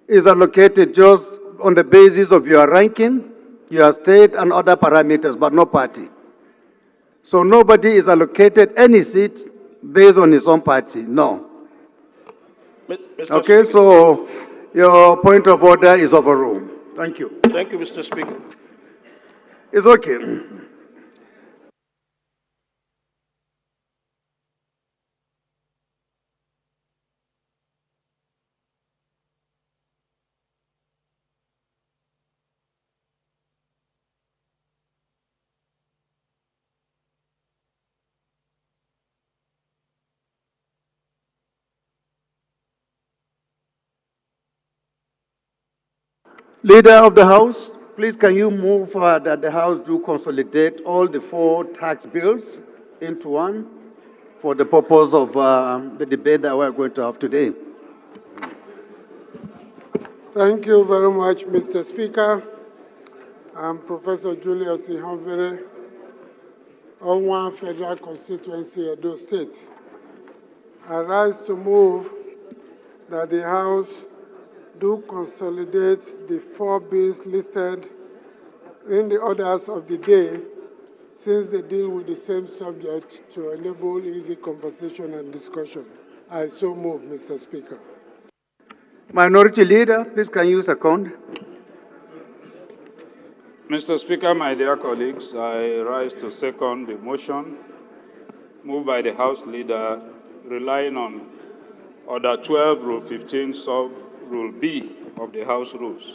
is allocated just on the basis of your ranking, your state, and other parameters, but no party. So nobody is allocated any seat based on his own party, no. Okay, so your point of order is overruled. Thank you. Thank you, Mr. Speaker. It's okay. Leader of the House, please can you move that the House do consolidate all the 4 tax bills into one for the purpose of the debate that we're going to have today. Thank you very much, Mr. Speaker. I'm Professor Julius Ihanvere, Onwa Federal Constituency, Edo State. I rise to move that the House do consolidate the 4 bills listed in the orders of the day, since they deal with the same subject, to enable easy conversation and discussion. I so move, Mr. Speaker. Minority Leader, please can you second? Mr. Speaker, my dear colleagues, I rise to second the motion moved by the House Leader relying on Order 12, Rule 15, Sub-Rule B of the House Rules,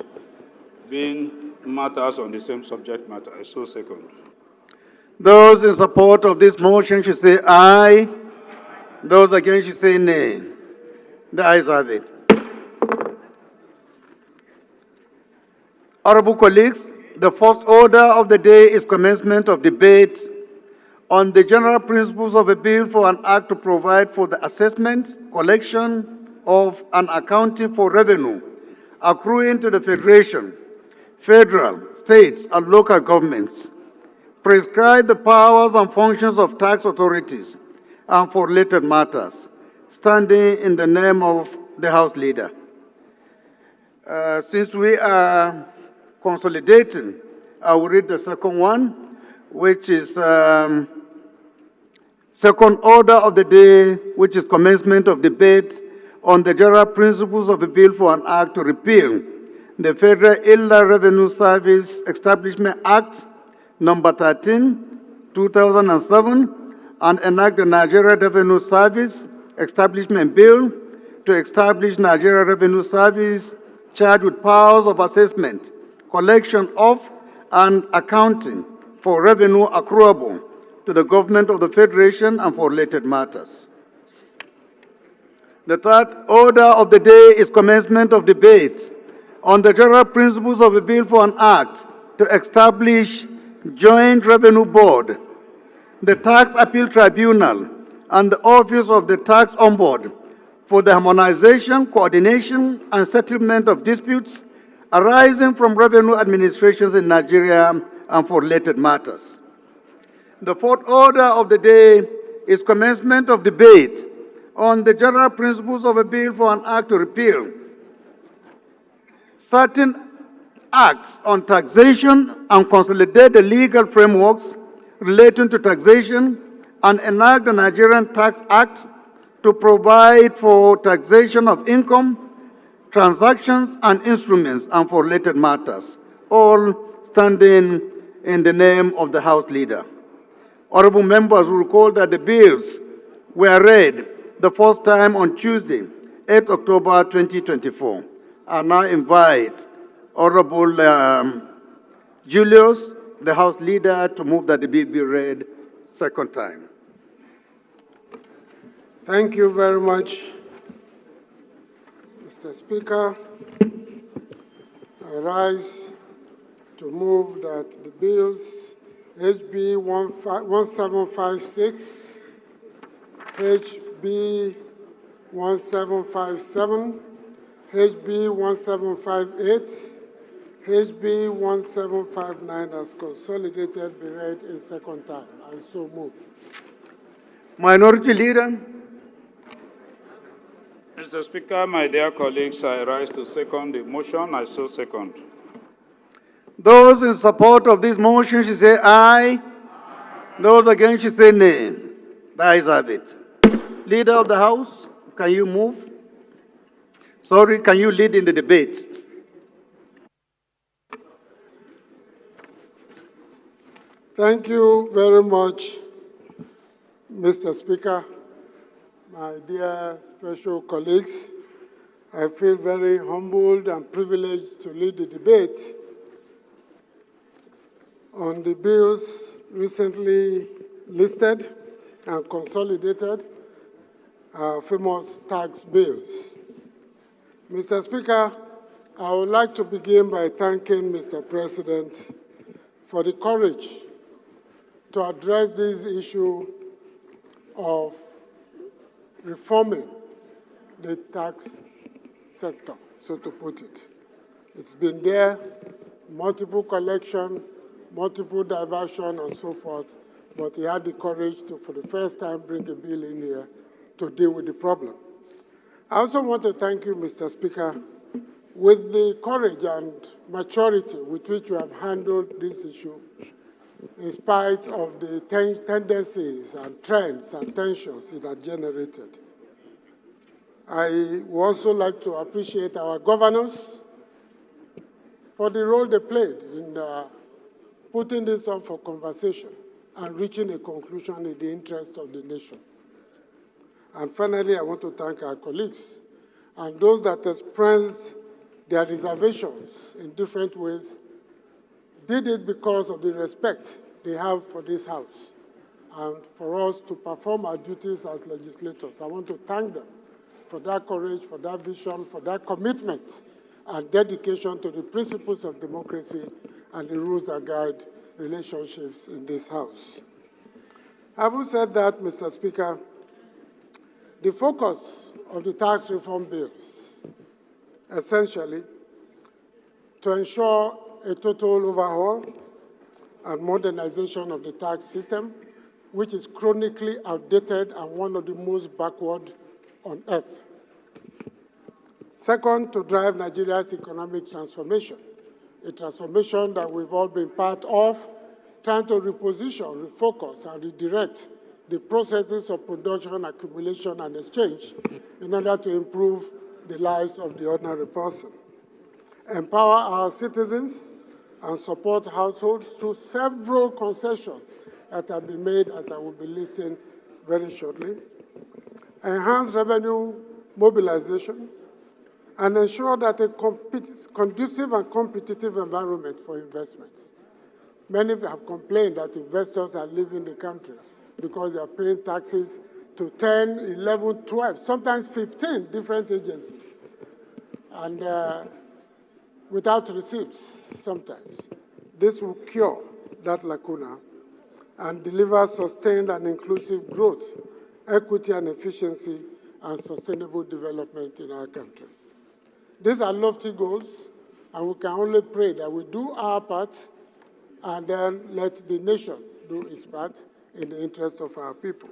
being matters on the same subject matter. I so second. Those in support of this motion should say aye. Those against should say nay. The ayes have it. Honorable colleagues, the first order of the day is commencement of debate on the general principles of a bill for an act to provide for the assessment, collection of, and accounting for revenue accruing to the Federation, federal, states, and local governments, prescribe the powers and functions of tax authorities, and for related matters, standing in the name of the House Leader. Since we are consolidating, I will read the second one, which is second order of the day, which is commencement of debate on the general principles of a bill for an act to repeal the Federal Inland Revenue Service Establishment Act number 13, 2007, and enact the Nigeria Revenue Service Establishment Bill to establish Nigeria Revenue Service charged with powers of assessment, collection of, and accounting for revenue accruable to the government of the Federation and for related matters. The third order of the day is commencement of debate on the general principles of a bill for an act to establish Joint Revenue Board, the Tax Appeal Tribunal, and the Office of the Tax Ombudsman for the harmonization, coordination, and settlement of disputes arising from revenue administrations in Nigeria and for related matters. The fourth order of the day is commencement of debate on the general principles of a bill for an act to repeal certain acts on taxation and consolidate the legal frameworks relating to taxation and enact the Nigerian Tax Act to provide for taxation of income, transactions, and instruments, and for related matters, all standing in the name of the House Leader. Honorable members will recall that the bills were read the first time on Tuesday, 8 October 2024. I now invite Honorable Julius, the House Leader, to move that the bill be read second time. Thank you very much, Mr. Speaker. I rise to move that the bills HB 1756, HB 1757, HB 1758, HB 1759 as consolidated be read a second time. I so move. Minority Leader. Mr. Speaker, my dear colleagues, I rise to second the motion. I so second. Those in support of this motion should say aye. Those against should say nay. The ayes have it. Leader of the House, can you move? Sorry, can you lead in the debate? Thank you very much, Mr. Speaker. My dear special colleagues, I feel very humbled and privileged to lead the debate on the bills recently listed and consolidated, famous tax bills. Mr. Speaker, I would like to begin by thanking Mr. President for the courage to address this issue of reforming the tax sector, so to put it. It's been there, multiple collection, multiple diversion, and so forth. but he had the courage to, for the first time, bring a bill in here to deal with the problem. I also want to thank you, Mr. Speaker, with the courage and maturity with which you have handled this issue, in spite of the tendencies and trends and tensions it has generated. I would also like to appreciate our governors for the role they played in putting this up for conversation and reaching a conclusion in the interest of the nation. And finally, I want to thank our colleagues and those that expressed their reservations in different ways, did it because of the respect they have for this House and for us to perform our duties as legislators. I want to thank them for that courage, for that vision, for that commitment and dedication to the principles of democracy and the rules that guide relationships in this House. Having said that, Mr. Speaker, the focus of the tax reform bills, essentially, to ensure a total overhaul and modernization of the tax system, which is chronically outdated and one of the most backward on earth. Second, to drive Nigeria's economic transformation, a transformation that we've all been part of, trying to reposition, refocus, and redirect the processes of production, accumulation, and exchange in order to improve the lives of the ordinary person. Empower our citizens and support households through several concessions that have been made, as I will be listing very shortly. Enhance revenue mobilization and ensure that a conducive and competitive environment for investments. Many have complained that investors are leaving the country because they are paying taxes to 10, 11, 12, sometimes 15 different agencies, and without receipts sometimes. This will cure that lacuna and deliver sustained and inclusive growth, equity and efficiency, and sustainable development in our country. These are lofty goals, and we can only pray that we do our part and then let the nation do its part in the interest of our people.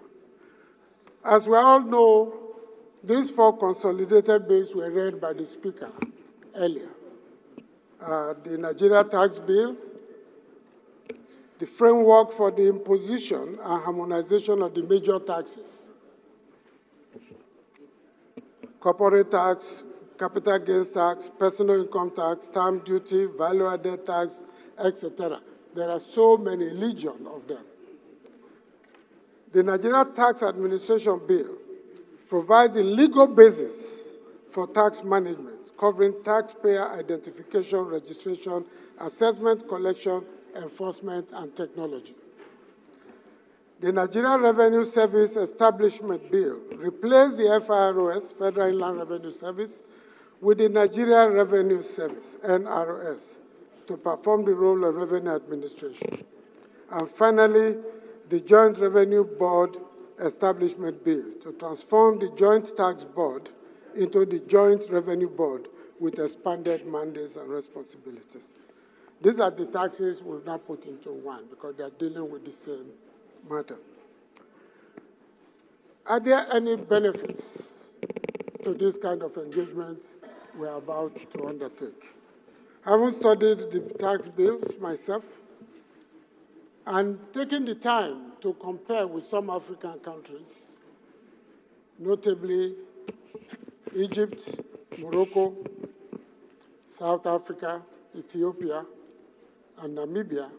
As we all know, these four consolidated bills were read by the Speaker earlier. The Nigeria Tax Bill, the framework for the imposition and harmonization of the major taxes, corporate tax, capital gains tax, personal income tax, stamp duty, value-added tax, etc. There are so many, legion of them. The Nigeria Tax Administration Bill provides the legal basis for tax management, covering taxpayer identification, registration, assessment, collection, enforcement, and technology. The Nigeria Revenue Service Establishment Bill replaced the FIROS, Federal Inland Revenue Service, with the Nigeria Revenue Service, NRS, to perform the role of revenue administration. And finally, the Joint Revenue Board Establishment Bill to transform the Joint Tax Board into the Joint Revenue Board with expanded mandates and responsibilities. These are the taxes we've now put into one because they're dealing with the same matter. Are there any benefits to this kind of engagement we're about to undertake? Having studied the tax bills myself and taking the time to compare with some African countries, notably Egypt, Morocco, South Africa, Ethiopia, and Namibia,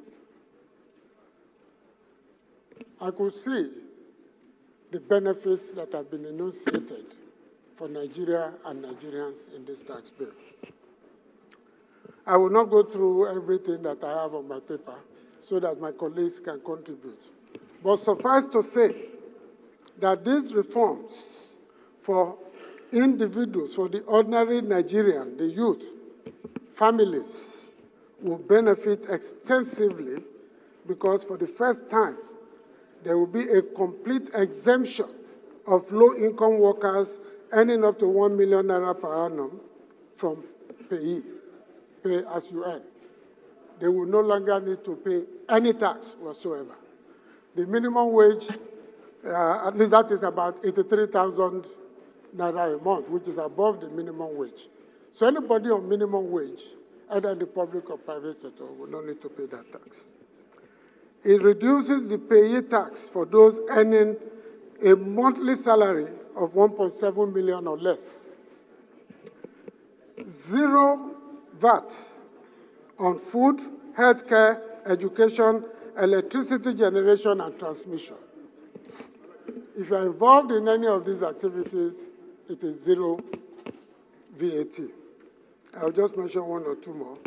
I could see the benefits that have been enunciated for Nigeria and Nigerians in this tax bill. I will not go through everything that I have on my paper so that my colleagues can contribute. But suffice to say that these reforms for individuals, for the ordinary Nigerian, the youth, families, will benefit extensively because for the first time, there will be a complete exemption of low-income workers earning up to 1 million naira per annum from pay as you earn. They will no longer need to pay any tax whatsoever. The minimum wage, at least that is about 83,000 naira a month, which is above the minimum wage. So anybody on minimum wage, either in the public or private sector, will not need to pay that tax. It reduces the payee tax for those earning a monthly salary of 1.7 million or less. Zero VAT on food, healthcare, education, electricity generation, and transmission. If you are involved in any of these activities, it is zero VAT. I'll just mention one or two more.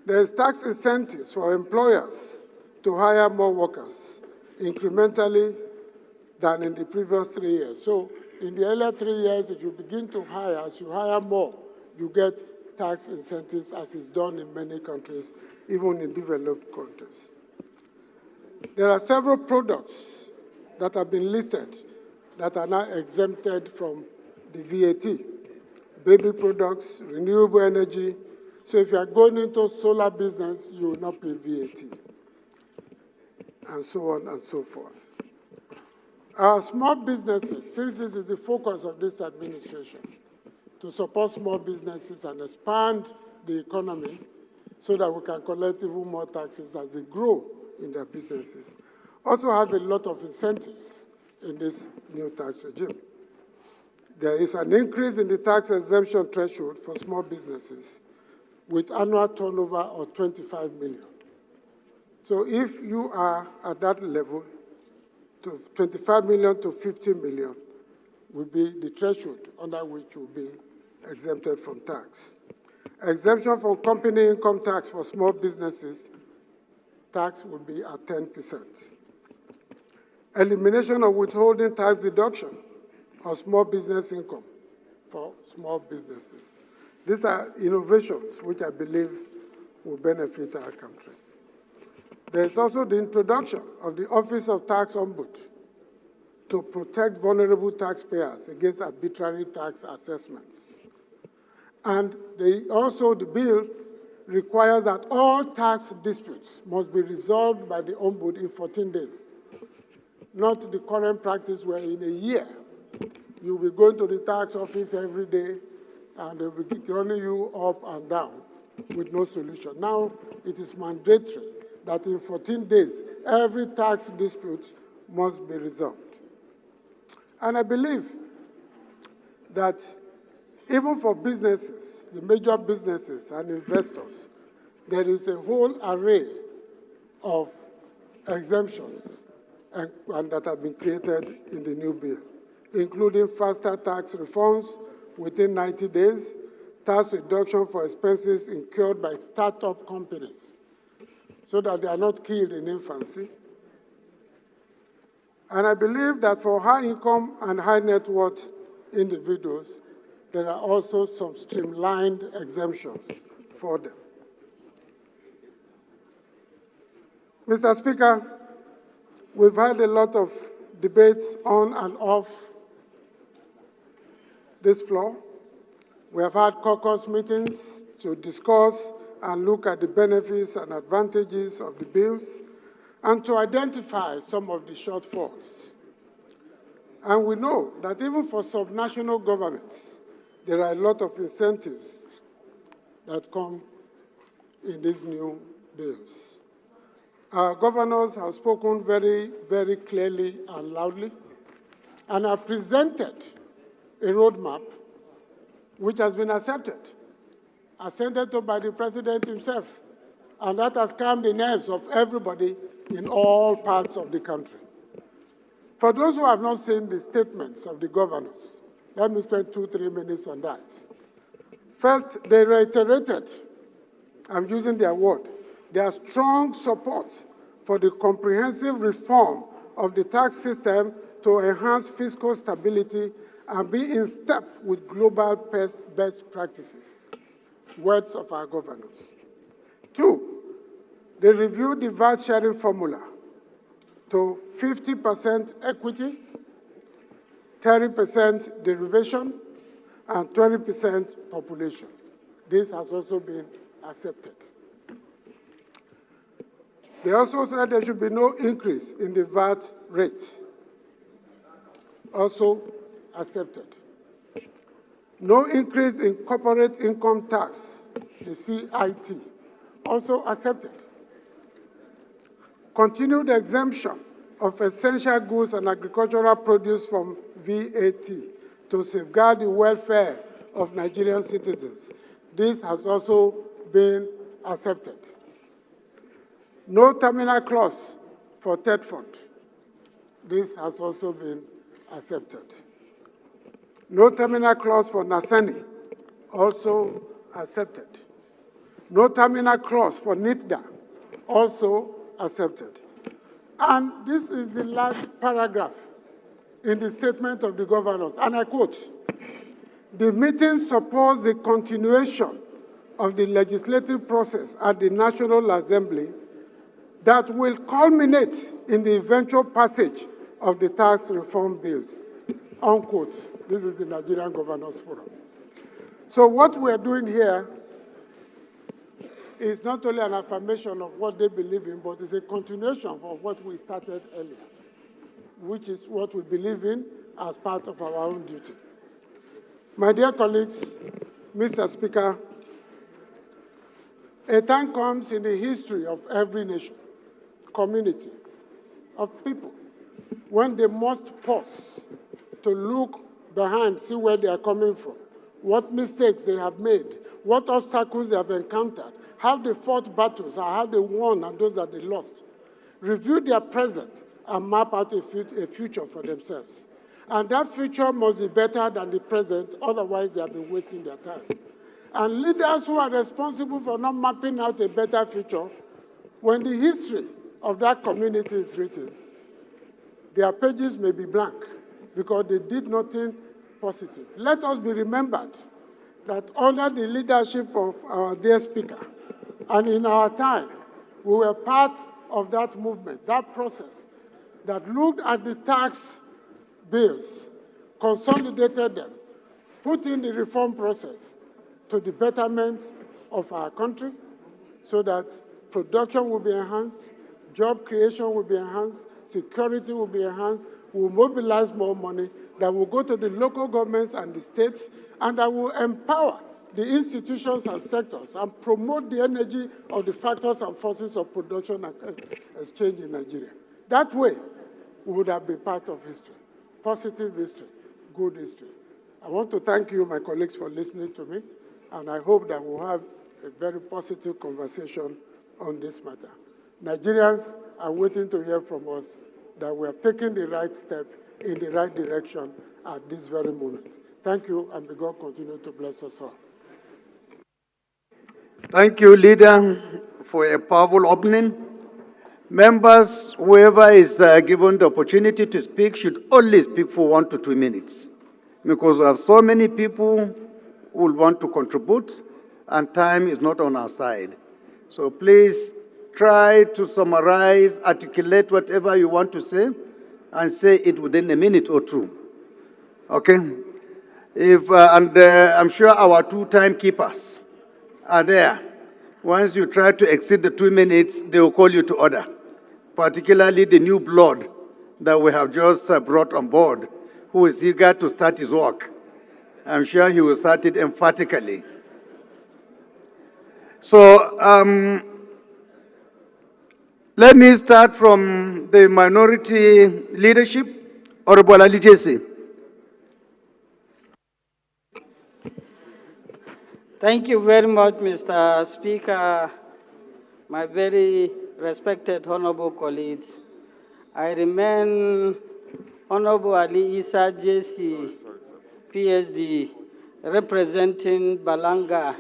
There is tax incentives for employers to hire more workers incrementally than in the previous 3 years. So in the earlier 3 years, if you begin to hire, as you hire more, you get tax incentives as is done in many countries, even in developed countries. There are several products that have been listed that are now exempted from the VAT. Baby products, renewable energy. So if you are going into solar business, you will not pay VAT. And so on and so forth. Our small businesses, since this is the focus of this administration, to support small businesses and expand the economy so that we can collect even more taxes as they grow in their businesses. Also have a lot of incentives in this new tax regime. There is an increase in the tax exemption threshold for small businesses with annual turnover of 25 million. So if you are at that level, to 25 million to 50 million will be the threshold under which you will be exempted from tax. Exemption from company income tax for small businesses, tax will be at 10%. Elimination of withholding tax deduction of small business income for small businesses. These are innovations which I believe will benefit our country. There is also the introduction of the Office of Tax Ombudsman to protect vulnerable taxpayers against arbitrary tax assessments. And the bill requires that all tax disputes must be resolved by the Ombudsman in 14 days, not the current practice where in a year you'll be going to the tax office every day and they'll be running you up and down with no solution. Now it is mandatory that in 14 days, every tax dispute must be resolved. And I believe that even for businesses, the major businesses and investors, there is a whole array of exemptions and that have been created in the new bill, including faster tax refunds within 90 days, tax reduction for expenses incurred by startup companies, so that they are not killed in infancy. And I believe that for high income and high net worth individuals, there are also some streamlined exemptions for them. Mr. Speaker, we've had a lot of debates on and off this floor. We have had caucus meetings to discuss and look at the benefits and advantages of the bills and to identify some of the shortfalls. And we know that even for subnational governments, there are a lot of incentives that come in these new bills. Our governors have spoken very, very clearly and loudly and have presented a roadmap which has been accepted to by the president himself. And that has calmed the nerves of everybody in all parts of the country. For those who have not seen the statements of the governors, let me spend 2-3 minutes on that. First, they reiterated, I'm using their word, their strong support for the comprehensive reform of the tax system to enhance fiscal stability and be in step with global best practices. Words of our governors. 2, they reviewed the VAT sharing formula to 50% equity, 30% derivation, and 20% population. This has also been accepted. They also said there should be no increase in the VAT rate. Also accepted. No increase in corporate income tax, the CIT. Also accepted. Continued exemption of essential goods and agricultural produce from VAT to safeguard the welfare of Nigerian citizens. This has also been accepted. No terminal clause for third fund. This has also been accepted. No terminal clause for Nasani. Also accepted. No terminal clause for NITDA. Also accepted. And this is the last paragraph in the statement of the governors, and I quote, "The meeting supports the continuation of the legislative process at the National Assembly that will culminate in the eventual passage of the tax reform bills," unquote. This is the Nigerian Governors Forum. So what we're doing here is not only an affirmation of what they believe in, but it's a continuation of what we started earlier, which is what we believe in as part of our own duty. My dear colleagues, Mr. Speaker, a time comes in the history of every nation, community, of people, when they must pause to look behind, see where they are coming from, what mistakes they have made, what obstacles they have encountered, how they fought battles, how they won, and those that they lost. Review their present and map out a future for themselves. And that future must be better than the present, otherwise they have been wasting their time. And leaders who are responsible for not mapping out a better future, when the history of that community is written, their pages may be blank because they did nothing positive. Let us be remembered that under the leadership of our dear Speaker, and in our time, we were part of that movement, that process that looked at the tax bills, consolidated them, put in the reform process to the betterment of our country so that production will be enhanced, job creation will be enhanced, security will be enhanced, we'll mobilize more money that will go to the local governments and the states, and that will empower the institutions and sectors and promote the energy of the factors and forces of production and exchange in Nigeria. That way, we would have been part of history, positive history, good history. I want to thank you, my colleagues, for listening to me, and I hope that we'll have a very positive conversation on this matter. Nigerians are waiting to hear from us that we have taken the right step in the right direction at this very moment. Thank you, and may God continue to bless us all. Thank you, Leader, for a powerful opening. Members, whoever is given the opportunity to speak should only speak for 1 to 2 minutes, because we have so many people who will want to contribute, and time is not on our side. So please try to summarize, articulate whatever you want to say, and say it within a minute or two. Okay? I'm sure our 2 timekeepers are there. Once you try to exceed the 2 minutes, they will call you to order, particularly the new blood that we have just brought on board, who is eager to start his work. I'm sure he will start it emphatically. So let me start from the minority leadership. Honorable Ali Jesse. Thank you very much, Mr. Speaker, my very respected honorable colleagues. I remain Honorable Ali Issa JC, PhD, representing Balanga,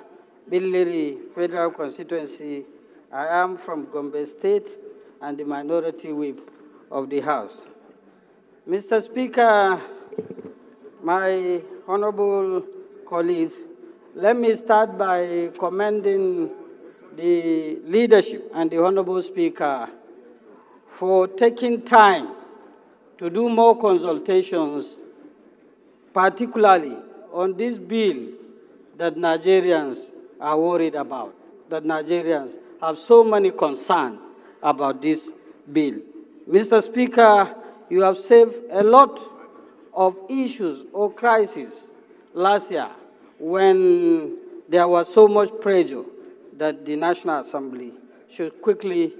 Plenary Federal Constituency. I am from Gombe State and the minority whip of the House. Mr. Speaker, my honorable colleagues, let me start by commending the leadership and the Honorable Speaker for taking time to do more consultations, particularly on this bill that Nigerians are worried about, that Nigerians have so many concerns about this bill. Mr. Speaker, you have saved a lot of issues or crises last year when there was so much pressure that the National Assembly should quickly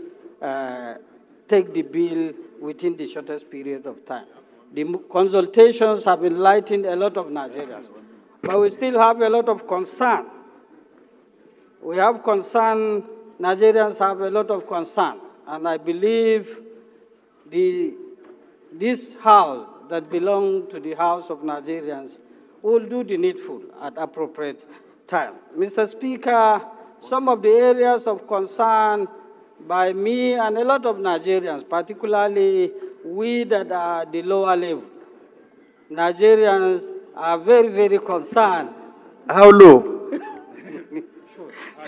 take the bill within the shortest period of time. The consultations have enlightened a lot of Nigerians, but we still have a lot of concern. We have concern, Nigerians have a lot of concern, and I believe this House that belongs to the House of Nigerians will do the needful at appropriate time. Mr. Speaker, some of the areas of concern by me and a lot of Nigerians, particularly we that are at the lower level, Nigerians are very, very concerned. How low?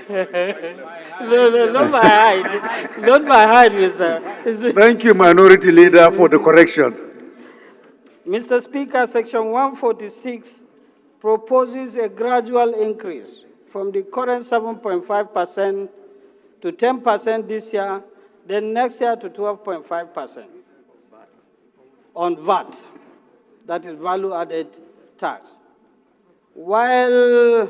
No, not my height. Not my height, Mr. Thank you, Minority Leader, for the correction. Mr. Speaker, Section 146 proposes a gradual increase from the current 7.5% to 10% this year, then next year to 12.5% on VAT, that is value-added tax. While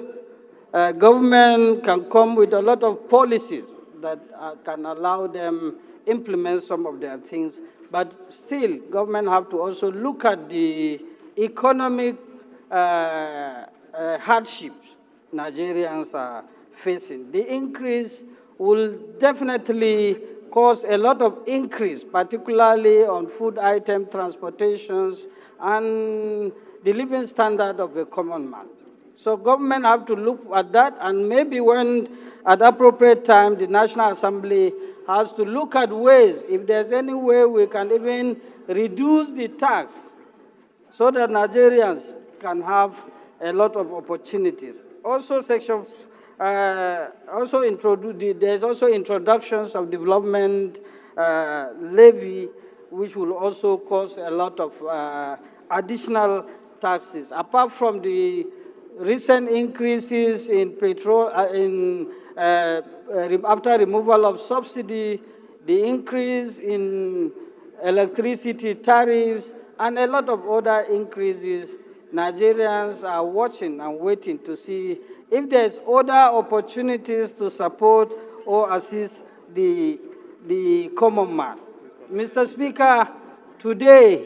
government can come with a lot of policies that can allow them implement some of their things, but still government have to also look at the economic hardships Nigerians are facing. The increase will definitely cause a lot of increase, particularly on food item, transportations, and the living standard of a common man. So government have to look at that, and maybe when at appropriate time, the National Assembly has to look at ways, if there's any way we can even reduce the tax so that Nigerians can have a lot of opportunities. Also, there's also introductions of development levy, which will also cause a lot of additional taxes. Apart from the recent increases in petrol, after removal of subsidy, the increase in electricity tariffs, and a lot of other increases, Nigerians are watching and waiting to see if there's other opportunities to support or assist the common man. Mr. Speaker, today,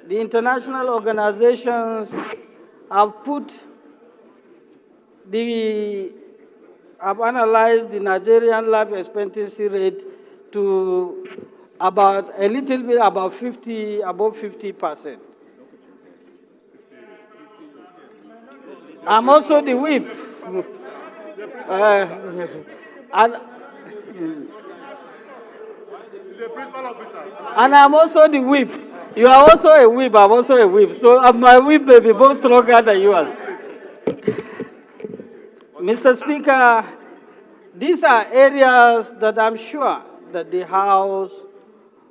the international organizations have analyzed the Nigerian life expectancy rate to above 50%. I'm also the whip. And I'm also the whip. You are also a whip, I'm also a whip. So my whip may be both stronger than yours. Mr. Speaker, these are areas that I'm sure that the House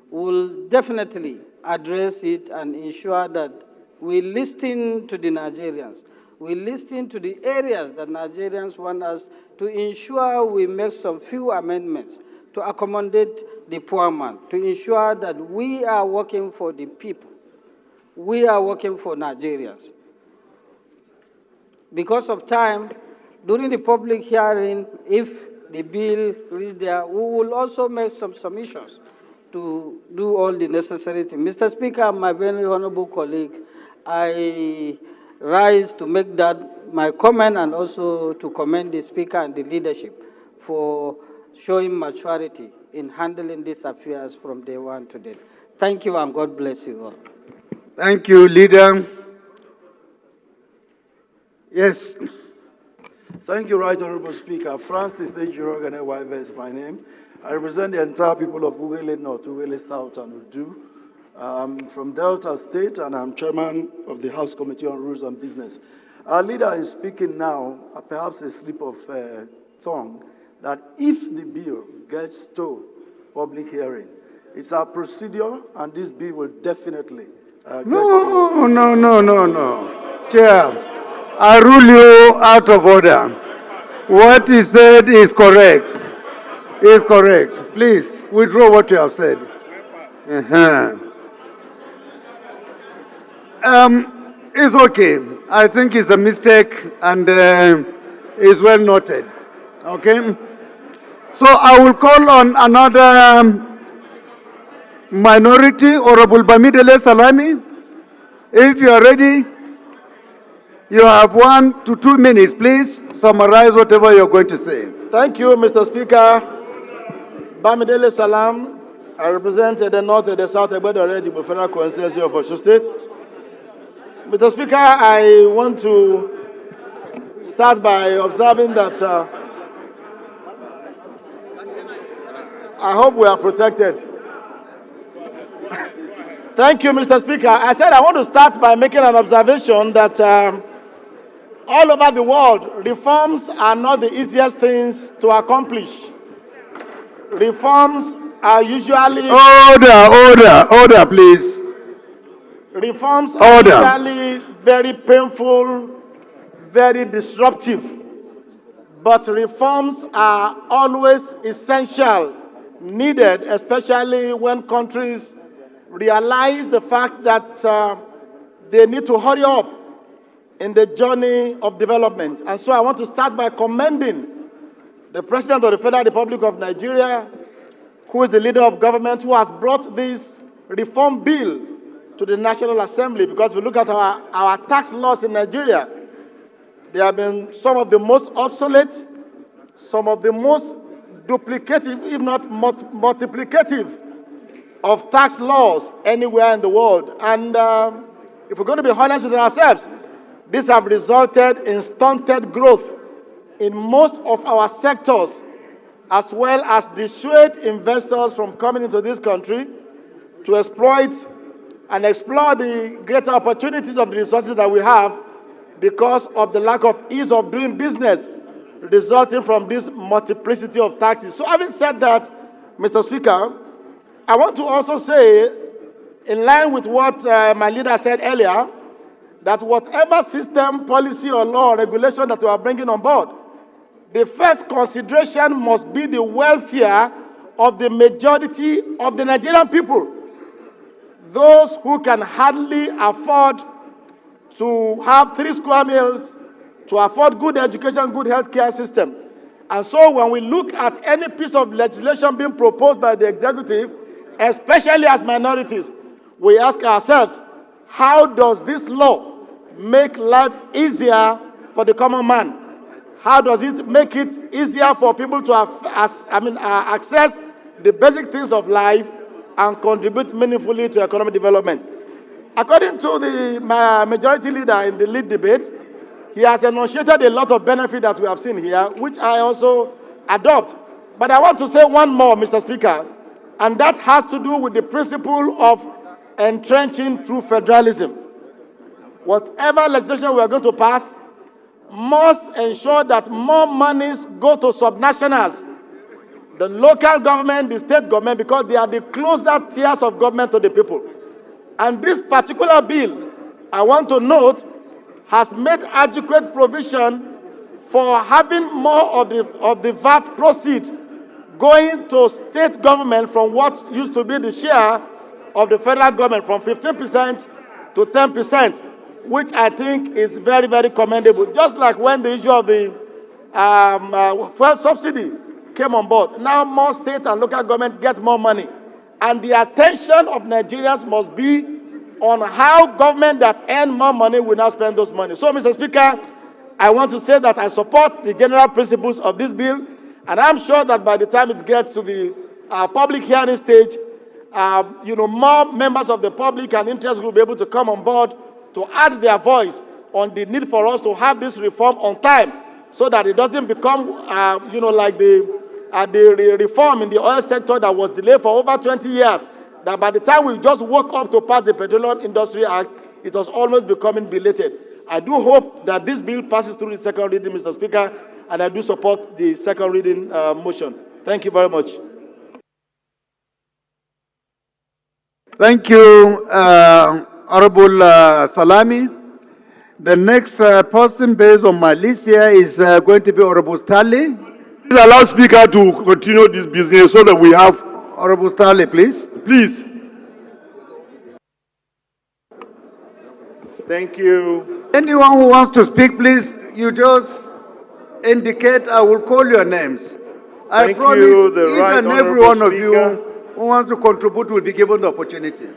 will definitely address it and ensure that we listen to the Nigerians. We listen to the areas that Nigerians want us to ensure we make some few amendments to accommodate the poor man, to ensure that we are working for the people. We are working for Nigerians. Because of time, during the public hearing, if the bill reaches there, we will also make some submissions to do all the necessary things. Mr. Speaker, my very honorable colleague, I rise to make that my comment and also to commend the Speaker and the leadership for showing maturity in handling these affairs from day one to date. Thank you, and God bless you all. Thank you, Leader. Yes. Thank you, Right Honorable Speaker. Francis Ejirogane Waive is my name. I represent the entire people of Ugele North, Ugele South, and Udu. I'm from Delta State, and I'm chairman of the House Committee on Rules and Business. Our leader is speaking now, perhaps a slip of tongue, that if the bill gets to public hearing, it's our procedure, and this bill will definitely get to... No. Chair, I rule you out of order. What he said is correct. Is correct. Please withdraw what you have said. Uh-huh. It's okay. I think it's a mistake and is well noted. Okay. So I will call on another minority, Honorable Bamidele Salami. If you are ready, you have 1 to 2 minutes. Please summarize whatever you're going to say. Thank you, Mr. Speaker. Bamidele Salam. I represent the North and the South Egbedo Federal Constituency of Osun State. Mr. Speaker, I want to start by observing that I hope we are protected. Thank you, Mr. Speaker. I said I want to start by making an observation that all over the world, reforms are not the easiest things to accomplish. Reforms are usually... Order, please. Reforms are usually very painful, very disruptive. But reforms are always essential, needed, especially when countries realize the fact that they need to hurry up in the journey of development. And so I want to start by commending the President of the Federal Republic of Nigeria, who is the leader of government, who has brought this reform bill to the National Assembly. Because if we look at our tax laws in Nigeria, they have been some of the most obsolete, some of the most duplicative, if not multiplicative, of tax laws anywhere in the world. And if we're going to be honest with ourselves, these have resulted in stunted growth in most of our sectors, as well as dissuade investors from coming into this country to exploit and explore the greater opportunities of the resources that we have because of the lack of ease of doing business resulting from this multiplicity of taxes. So having said that, Mr. Speaker, I want to also say, in line with what my leader said earlier, that whatever system, policy, or law or regulation that we are bringing on board, the first consideration must be the welfare of the majority of the Nigerian people. Those who can hardly afford to have 3 square meals, to afford good education, good healthcare system. And so when we look at any piece of legislation being proposed by the executive, especially as minorities, we ask ourselves, how does this law make life easier for the common man? How does it make it easier for people to access the basic things of life and contribute meaningfully to economic development? According to the majority leader in the lead debate, he has enunciated a lot of benefit that we have seen here, which I also adopt. But I want to say one more, Mr. Speaker, and that has to do with the principle of entrenching true federalism. Whatever legislation we are going to pass must ensure that more monies go to subnationals, the local government, the state government, because they are the closer tiers of government to the people. And this particular bill, I want to note, has made adequate provision for having more of the VAT proceed going to state government from what used to be the share of the federal government, from 15% to 10%, which I think is very, very commendable. Just like when the issue of the fuel subsidy came on board. Now more state and local government get more money. And the attention of Nigerians must be on how government that earn more money will now spend those money. So, Mr. Speaker, I want to say that I support the general principles of this bill, and I'm sure that by the time it gets to the public hearing stage, more members of the public and interest will be able to come on board to add their voice on the need for us to have this reform on time, so that it doesn't become, like the reform in the oil sector that was delayed for over 20 years, that by the time we just woke up to pass the Petroleum Industry Act, it was almost becoming belated. I do hope that this bill passes through the second reading, Mr. Speaker, and I do support the second reading motion. Thank you very much. Thank you, Honorable Salami. The next person based on my list here is going to be Honorable Stanley. Please allow Speaker to continue this business so that we have... Honorable Stanley, please. Please. Thank you. Anyone who wants to speak, please, you just indicate, I will call your names. I promise each and every one of you who wants to contribute will be given the opportunity.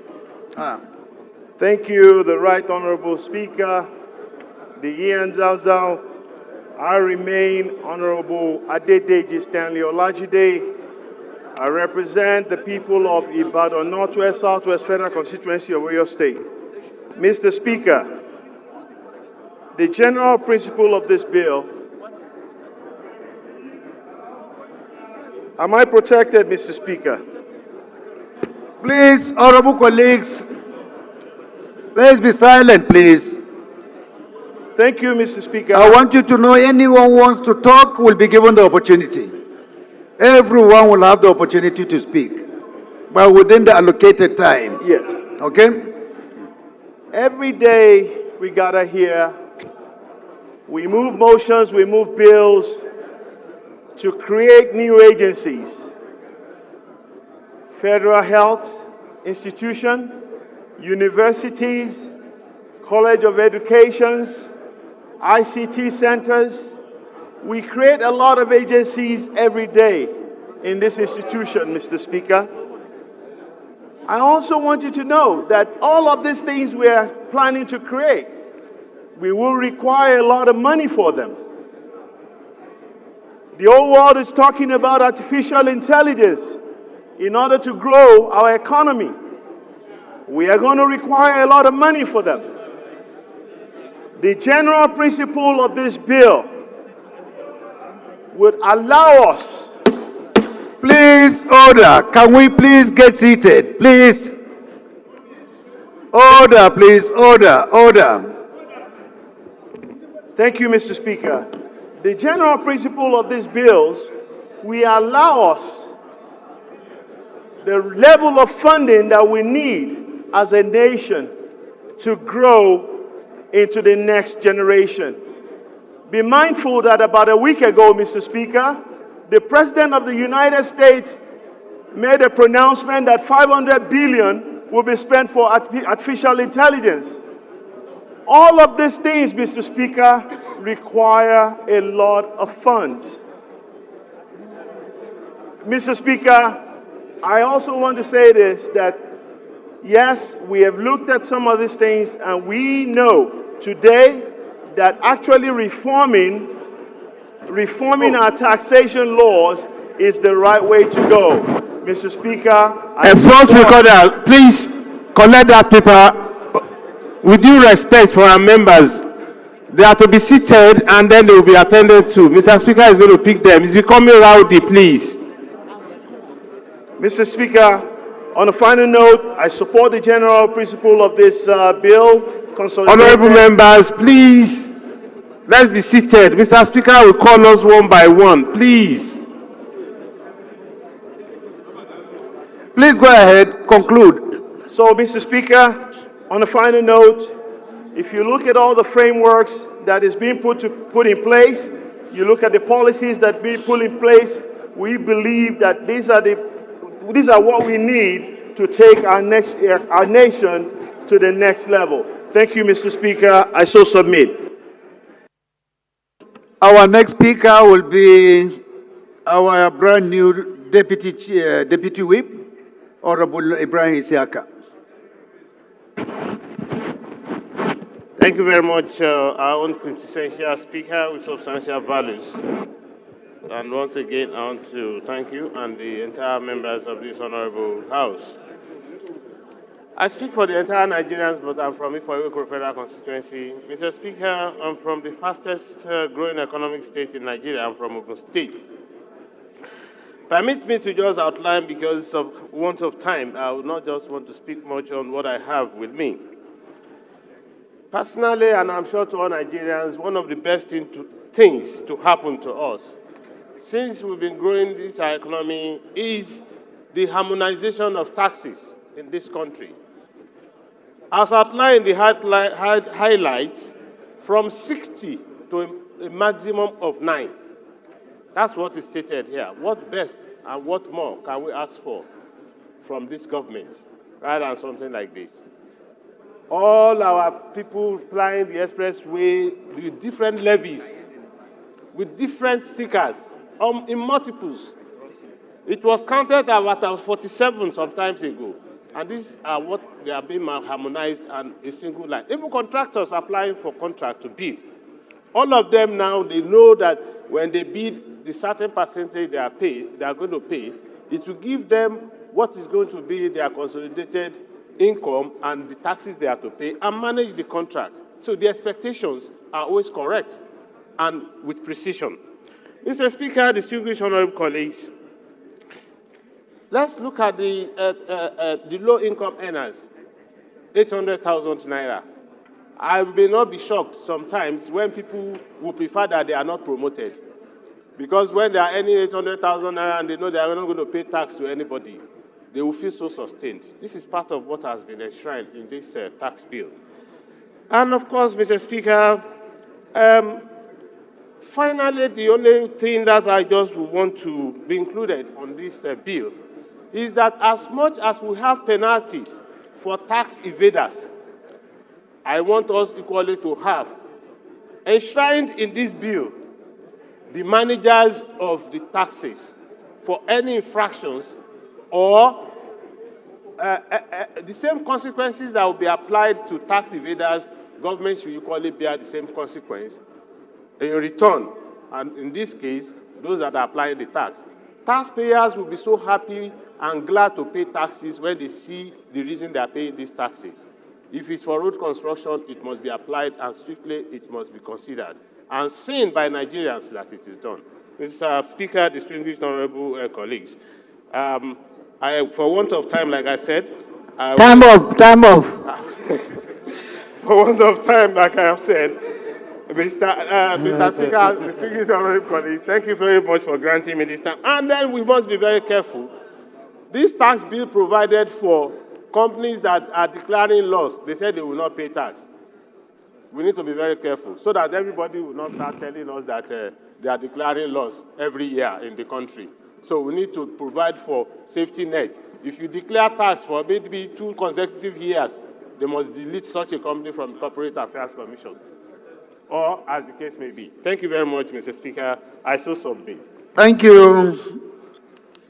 Thank you, the Right Honorable Speaker, the Ian Zalzal. I remain Honorable Adedeji Stanley Olajide. I represent the people of Ibadan Northwest, Southwest Federal Constituency of Oyo State. Mr. Speaker, the general principle of this bill... Am I protected, Mr. Speaker? Please, honorable colleagues, let's be silent, please. Thank you, Mr. Speaker. I want you to know anyone who wants to talk will be given the opportunity. Everyone will have the opportunity to speak, but within the allocated time. Yes. Okay? Every day we gather here, we move motions, we move bills to create new agencies. Federal health institution, universities, College of Educations, ICT centers. We create a lot of agencies every day in this institution, Mr. Speaker. I also want you to know that all of these things we are planning to create, we will require a lot of money for them. The whole world is talking about artificial intelligence in order to grow our economy. We are going to require a lot of money for them. The general principle of this bill would allow us... Please, order. Can we please get seated? Please. Order, please. Order. Order. Thank you, Mr. Speaker. The general principle of these bills will allow us the level of funding that we need as a nation to grow into the next generation. Be mindful that about a week ago, Mr. Speaker, the President of the United States made a pronouncement that $500 billion will be spent for artificial intelligence. All of these things, Mr. Speaker, require a lot of funds. Mr. Speaker, I also want to say this, that yes, we have looked at some of these things and we know today that actually reforming our taxation laws is the right way to go. Mr. Speaker, a front recorder, please collect that paper. With due respect for our members, they are to be seated and then they will be attended to. Mr. Speaker is going to pick them. Is becoming rowdy, please. Mr. Speaker, on a final note, I support the general principle of this bill. Honorable members, please, let's be seated. Mr. Speaker will call us one by one, please. Please go ahead, conclude. So, Mr. Speaker, on a final note, if you look at all the frameworks that is being put in place, you look at the policies that be put in place, we believe that these are what we need to take our nation to the next level. Thank you, Mr. Speaker. I so submit. Our next speaker will be our brand new Deputy Whip, Honorable Ibrahim Isiaka. Thank you very much, our own quintessential speaker with substantial values. And once again, I want to thank you and the entire members of this honorable house. I speak for the entire Nigerians, but I'm from Ifoiweko Federal Constituency. Mr. Speaker, I'm from the fastest growing economic state in Nigeria. I'm from Ogun State. Permit me to just outline, because of want of time, I would not just want to speak much on what I have with me. Personally, and I'm sure to all Nigerians, one of the best things to happen to us since we've been growing this economy is the harmonization of taxes in this country. As outlined in the highlights, from 60 to a maximum of 9. That's what is stated here. What best and what more can we ask for from this government rather than something like this? All our people plying the expressway with different levies, with different stickers, in multiples. It was counted about 47 some times ago. And these are what they are being harmonized and a single line. Even contractors applying for contract to bid. All of them now, they know that when they bid the certain percentage they are going to pay, it will give them what is going to be their consolidated income and the taxes they have to pay and manage the contract. So the expectations are always correct and with precision. Mr. Speaker, distinguished honorable colleagues, let's look at the low-income earners, 800,000 naira. I may not be shocked sometimes when people will prefer that they are not promoted. Because when they are earning 800,000 naira and they know they are not going to pay tax to anybody, they will feel so sustained. This is part of what has been enshrined in this tax bill. And of course, Mr. Speaker, finally, the only thing that I just want to be included on this bill is that as much as we have penalties for tax evaders, I want us equally to have enshrined in this bill the managers of the taxes for any infractions or the same consequences that will be applied to tax evaders, government should equally bear the same consequence in return. And in this case, those that are applying the tax. Taxpayers will be so happy and glad to pay taxes when they see the reason they are paying these taxes. If it's for road construction, it must be applied and strictly it must be considered and seen by Nigerians that it is done. Mr. Speaker, distinguished honorable colleagues, for want of time, like I said... Time off. For want of time, like I have said, Mr. Speaker, distinguished honorable colleagues, thank you very much for granting me this time. And then we must be very careful. This tax bill provided for companies that are declaring loss. They said they will not pay tax. We need to be very careful so that everybody will not start telling us that they are declaring loss every year in the country. So we need to provide for safety net. If you declare tax for maybe 2 consecutive years, they must delete such a company from the Corporate Affairs Commission, or as the case may be. Thank you very much, Mr. Speaker. I so submit. Thank you,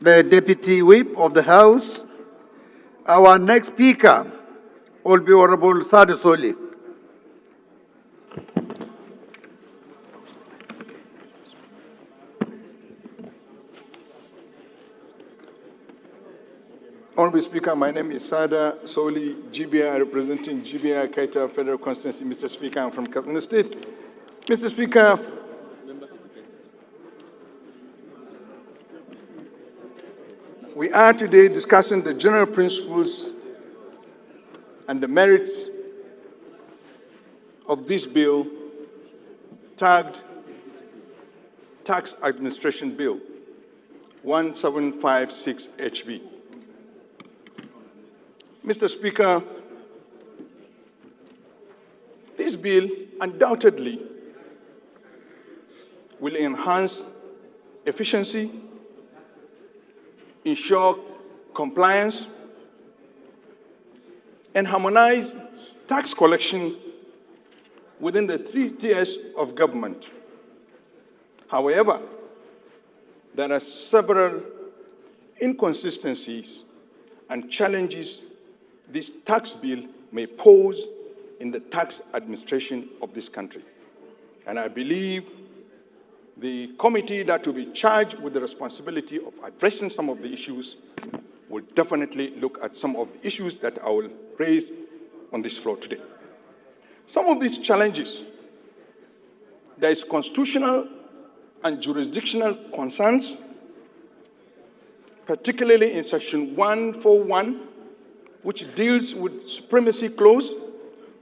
the Deputy Whip of the House. Our next speaker will be Honorable Sadisoli. Honorable Speaker, my name is Sada Soli, GBI, representing GBI Kaita Federal Constituency. Mr. Speaker, I'm from Katsina State. Mr. Speaker, we are today discussing the general principles and the merits of this bill tagged Tax Administration Bill 1756 HB. Mr. Speaker, this bill undoubtedly will enhance efficiency, ensure compliance, and harmonize tax collection within the 3 tiers of government. However, there are several inconsistencies and challenges this tax bill may pose in the tax administration of this country. And I believe the committee that will be charged with the responsibility of addressing some of the issues will definitely look at some of the issues that I will raise on this floor today. Some of these challenges, there is constitutional and jurisdictional concerns, particularly in Section 141, which deals with supremacy clause,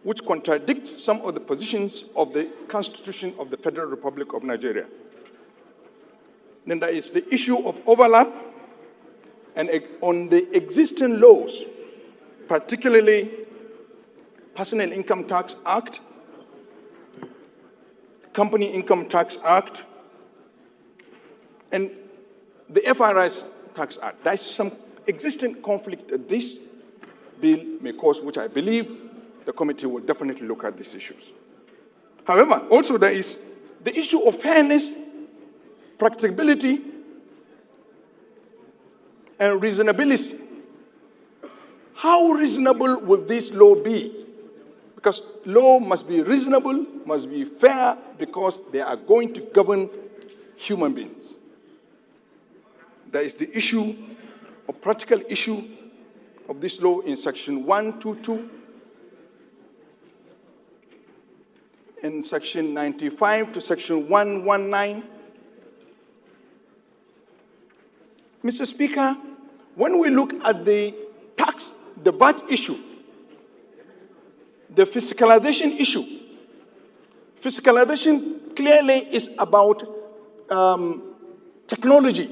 which contradicts some of the positions of the Constitution of the Federal Republic of Nigeria. Then there is the issue of overlap and on the existing laws, particularly Personal Income Tax Act, Company Income Tax Act, and the FRS Tax Act. There is some existing conflict that this bill may cause, which I believe the committee will definitely look at these issues. However, also there is the issue of fairness, practicability, and reasonability. How reasonable will this law be? Because law must be reasonable, must be fair, because they are going to govern human beings. There is the issue, or practical issue, of this law in section 122 in section 95 to section 119. Mr. Speaker, when we look at the VAT issue, the fiscalization issue, fiscalization clearly is about technology.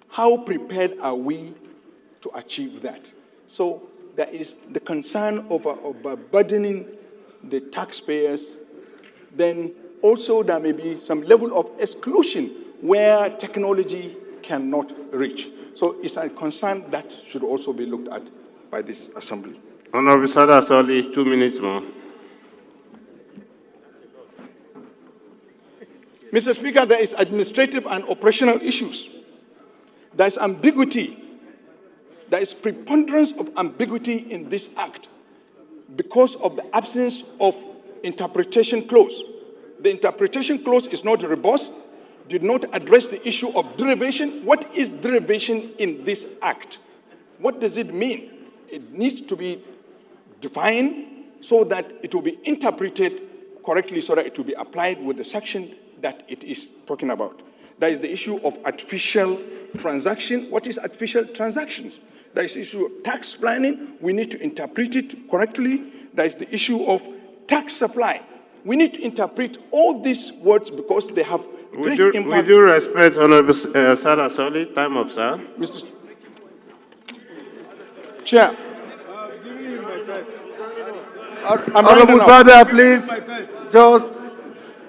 How prepared are we to achieve that? So there is the concern of burdening the taxpayers. Then also there may be some level of exclusion where technology cannot reach. So it's a concern that should also be looked at by this assembly. Honorable Sada Soli, 2 minutes more. Mr. Speaker, there is administrative and operational issues. There is ambiguity. There is preponderance of ambiguity in this act because of the absence of interpretation clause. The interpretation clause is not robust, did not address the issue of derivation. What is derivation in this act? What does it mean? It needs to be defined so that it will be interpreted correctly, so that it will be applied with the section that it is talking about. There is the issue of artificial transaction. What is artificial transactions? There is the issue of tax planning. We need to interpret it correctly. There is the issue of tax supply. We need to interpret all these words because they have great impact. With due respect, Honorable Sada Soli, time up, sir. Mr. Chair. Honorable Sada, please, just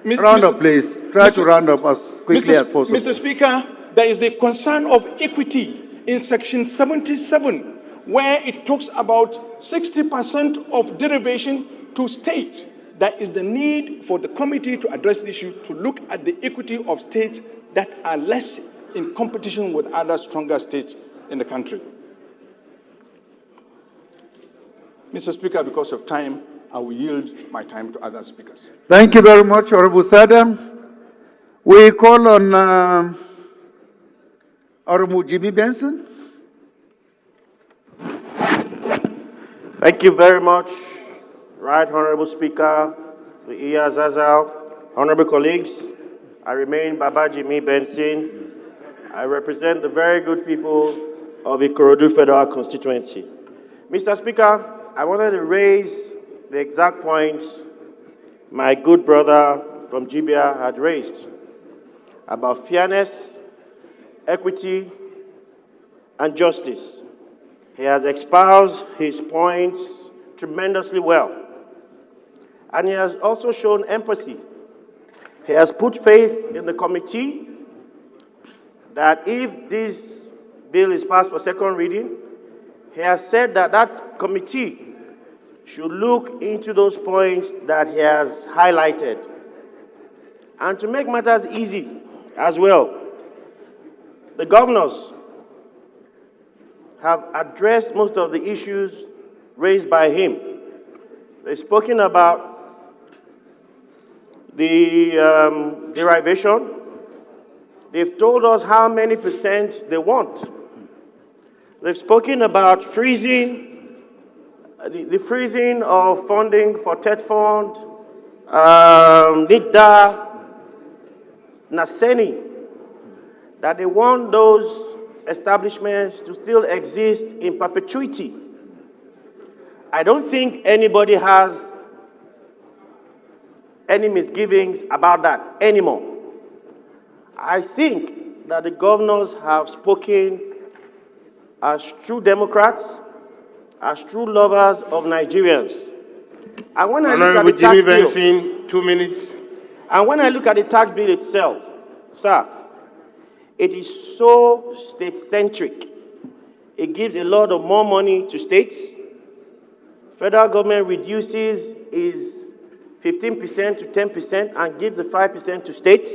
round up, please. Try to round up as quickly as possible. Mr. Speaker, there is the concern of equity in section 77, where it talks about 60% of derivation to states. There is the need for the committee to address the issue, to look at the equity of states that are less in competition with other stronger states in the country. Mr. Speaker, because of time, I will yield my time to other speakers. Thank you very much, Honorable Sada. We call on Honorable Jimmy Benson. Thank you very much, Right Honorable Speaker, Iya Zazal, honorable colleagues. I remain Baba Jimmy Benson. I represent the very good people of Ikorodu Federal Constituency. Mr. Speaker, I wanted to raise the exact points my good brother from GBR had raised about fairness, equity, and justice. He has espoused his points tremendously well. And he has also shown empathy. He has put faith in the committee that if this bill is passed for second reading, he has said that that committee should look into those points that he has highlighted. And to make matters easy as well, the governors have addressed most of the issues raised by him. They've spoken about the derivation. They've told us how many percent they want. They've spoken about freezing, the freezing of funding for TED Fund, NIDA, NASENI, that they want those establishments to still exist in perpetuity. I don't think anybody has any misgivings about that anymore. I think that the governors have spoken as true Democrats, as true lovers of Nigerians. And when I look at the tax bill, 2 minutes. And when I look at the tax bill itself, sir, it is so state-centric. It gives a lot of more money to states. Federal government reduces is 15% to 10% and gives the 5% to states.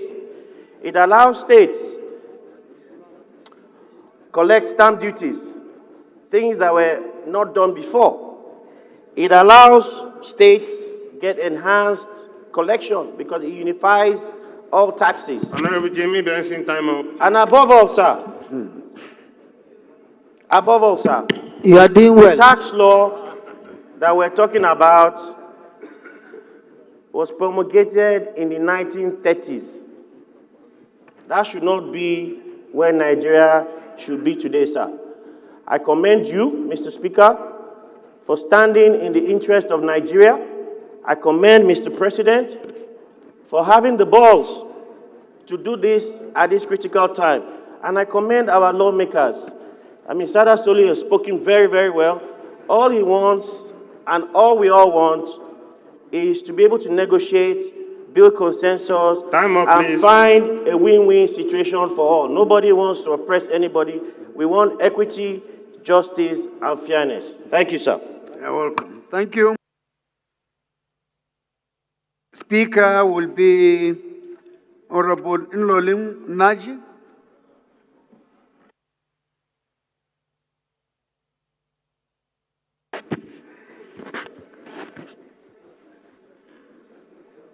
It allows states collect stamp duties, things that were not done before. It allows states get enhanced collection because it unifies all taxes. Honorable Jamie Benson, time up. And above all, sir, You are doing well. the tax law that we're talking about was promulgated in the 1930s. That should not be where Nigeria should be today, sir. I commend you, Mr. Speaker, for standing in the interest of Nigeria. I commend Mr. President for having the balls to do this at this critical time. And I commend our lawmakers. I mean, Sada Soli has spoken very, very well. All he wants and all we all want is to be able to negotiate, build consensus, and find a win-win situation for all. Nobody wants to oppress anybody. We want equity, justice, and fairness. Thank you, sir. You're welcome. Thank you. Speaker will be Honorable Nlolim Naji.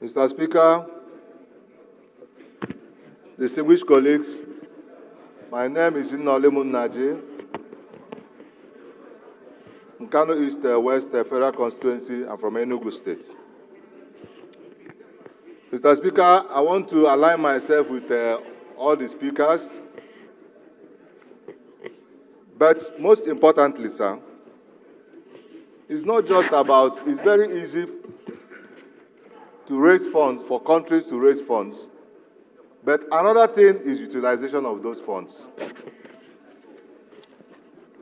Mr. Speaker, distinguished colleagues, my name is Nlolim Naji, Kano East West Federal Constituency. I'm from Enugu State. Mr. Speaker, I want to align myself with all the speakers, but most importantly, sir, it's not just about, it's very easy to raise funds, for countries to raise funds, but another thing is utilization of those funds.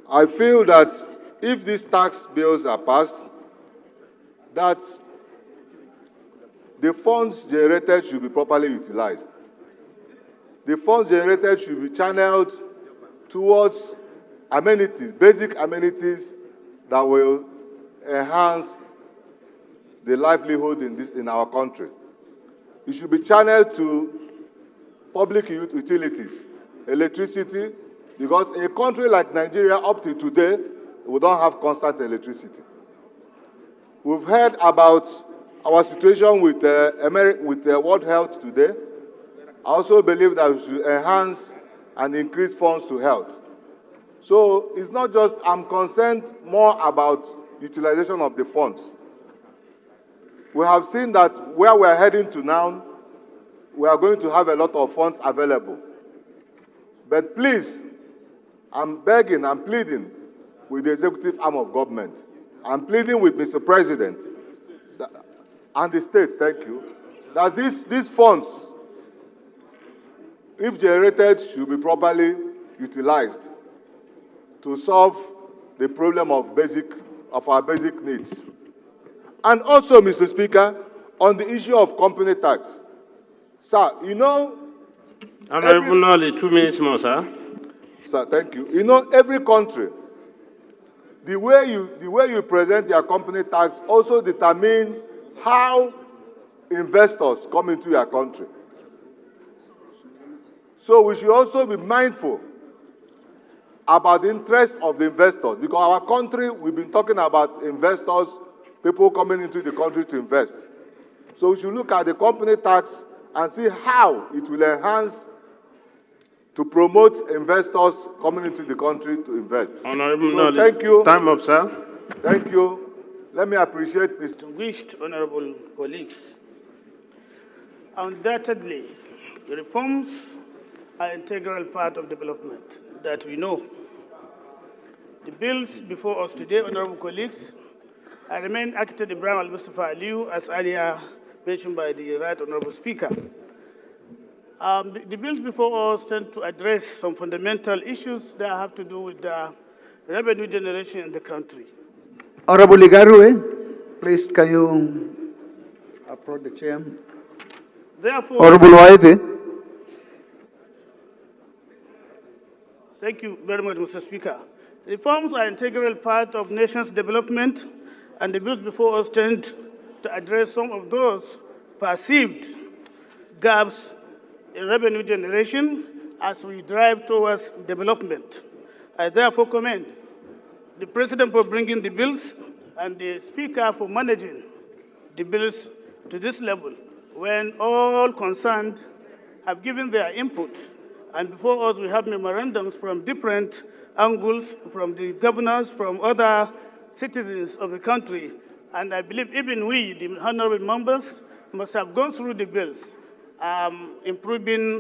I feel that if these tax bills are passed, that the funds generated should be properly utilized. The funds generated should be channeled towards amenities, basic amenities that will enhance the livelihood in our country. It should be channeled to public utilities, electricity, because a country like Nigeria, up to today, we don't have constant electricity. We've heard about our situation with World Health today. I also believe that we should enhance and increase funds to health. So it's not just, I'm concerned more about utilization of the funds. We have seen that where we're heading to now, we are going to have a lot of funds available. But please, I'm begging, I'm pleading with the executive arm of government. I'm pleading with Mr. President and the states, thank you, that these funds, if generated, should be properly utilized to solve the problem of our basic needs. And also, Mr. Speaker, on the issue of company tax, sir, you know... Honorable Nolly, 2 minutes more, sir. Sir, thank you. You know, every country, the way you present your company tax also determines how investors come into your country. So we should also be mindful about the interest of the investors, because our country, we've been talking about investors, people coming into the country to invest. So we should look at the company tax and see how it will enhance to promote investors coming into the country to invest. Honorable so thank you. Time up, sir. Thank you. Let me appreciate Mr. Distinguished honorable colleagues. Undoubtedly, the reforms are an integral part of development that we know. The bills before us today, honorable colleagues, I remain Architect Ibrahim Al-Mustafa Aliyu, as earlier mentioned by the Right Honorable Speaker. The bills before us tend to address some fundamental issues that have to do with the revenue generation in the country. Honorable Igarue, please can you approach? approach the chair. Therefore, Honorable Waide. Thank you very much, Mr. Speaker. Reforms are an integral part of nation's development, and the bills before us tend to address some of those perceived gaps in revenue generation as we drive towards development. I therefore commend the President for bringing the bills and the Speaker for managing the bills to this level when all concerned have given their input. And before us, we have memorandums from different angles, from the governors, from other citizens of the country. And I believe even we, the honorable members, must have gone through the bills, improving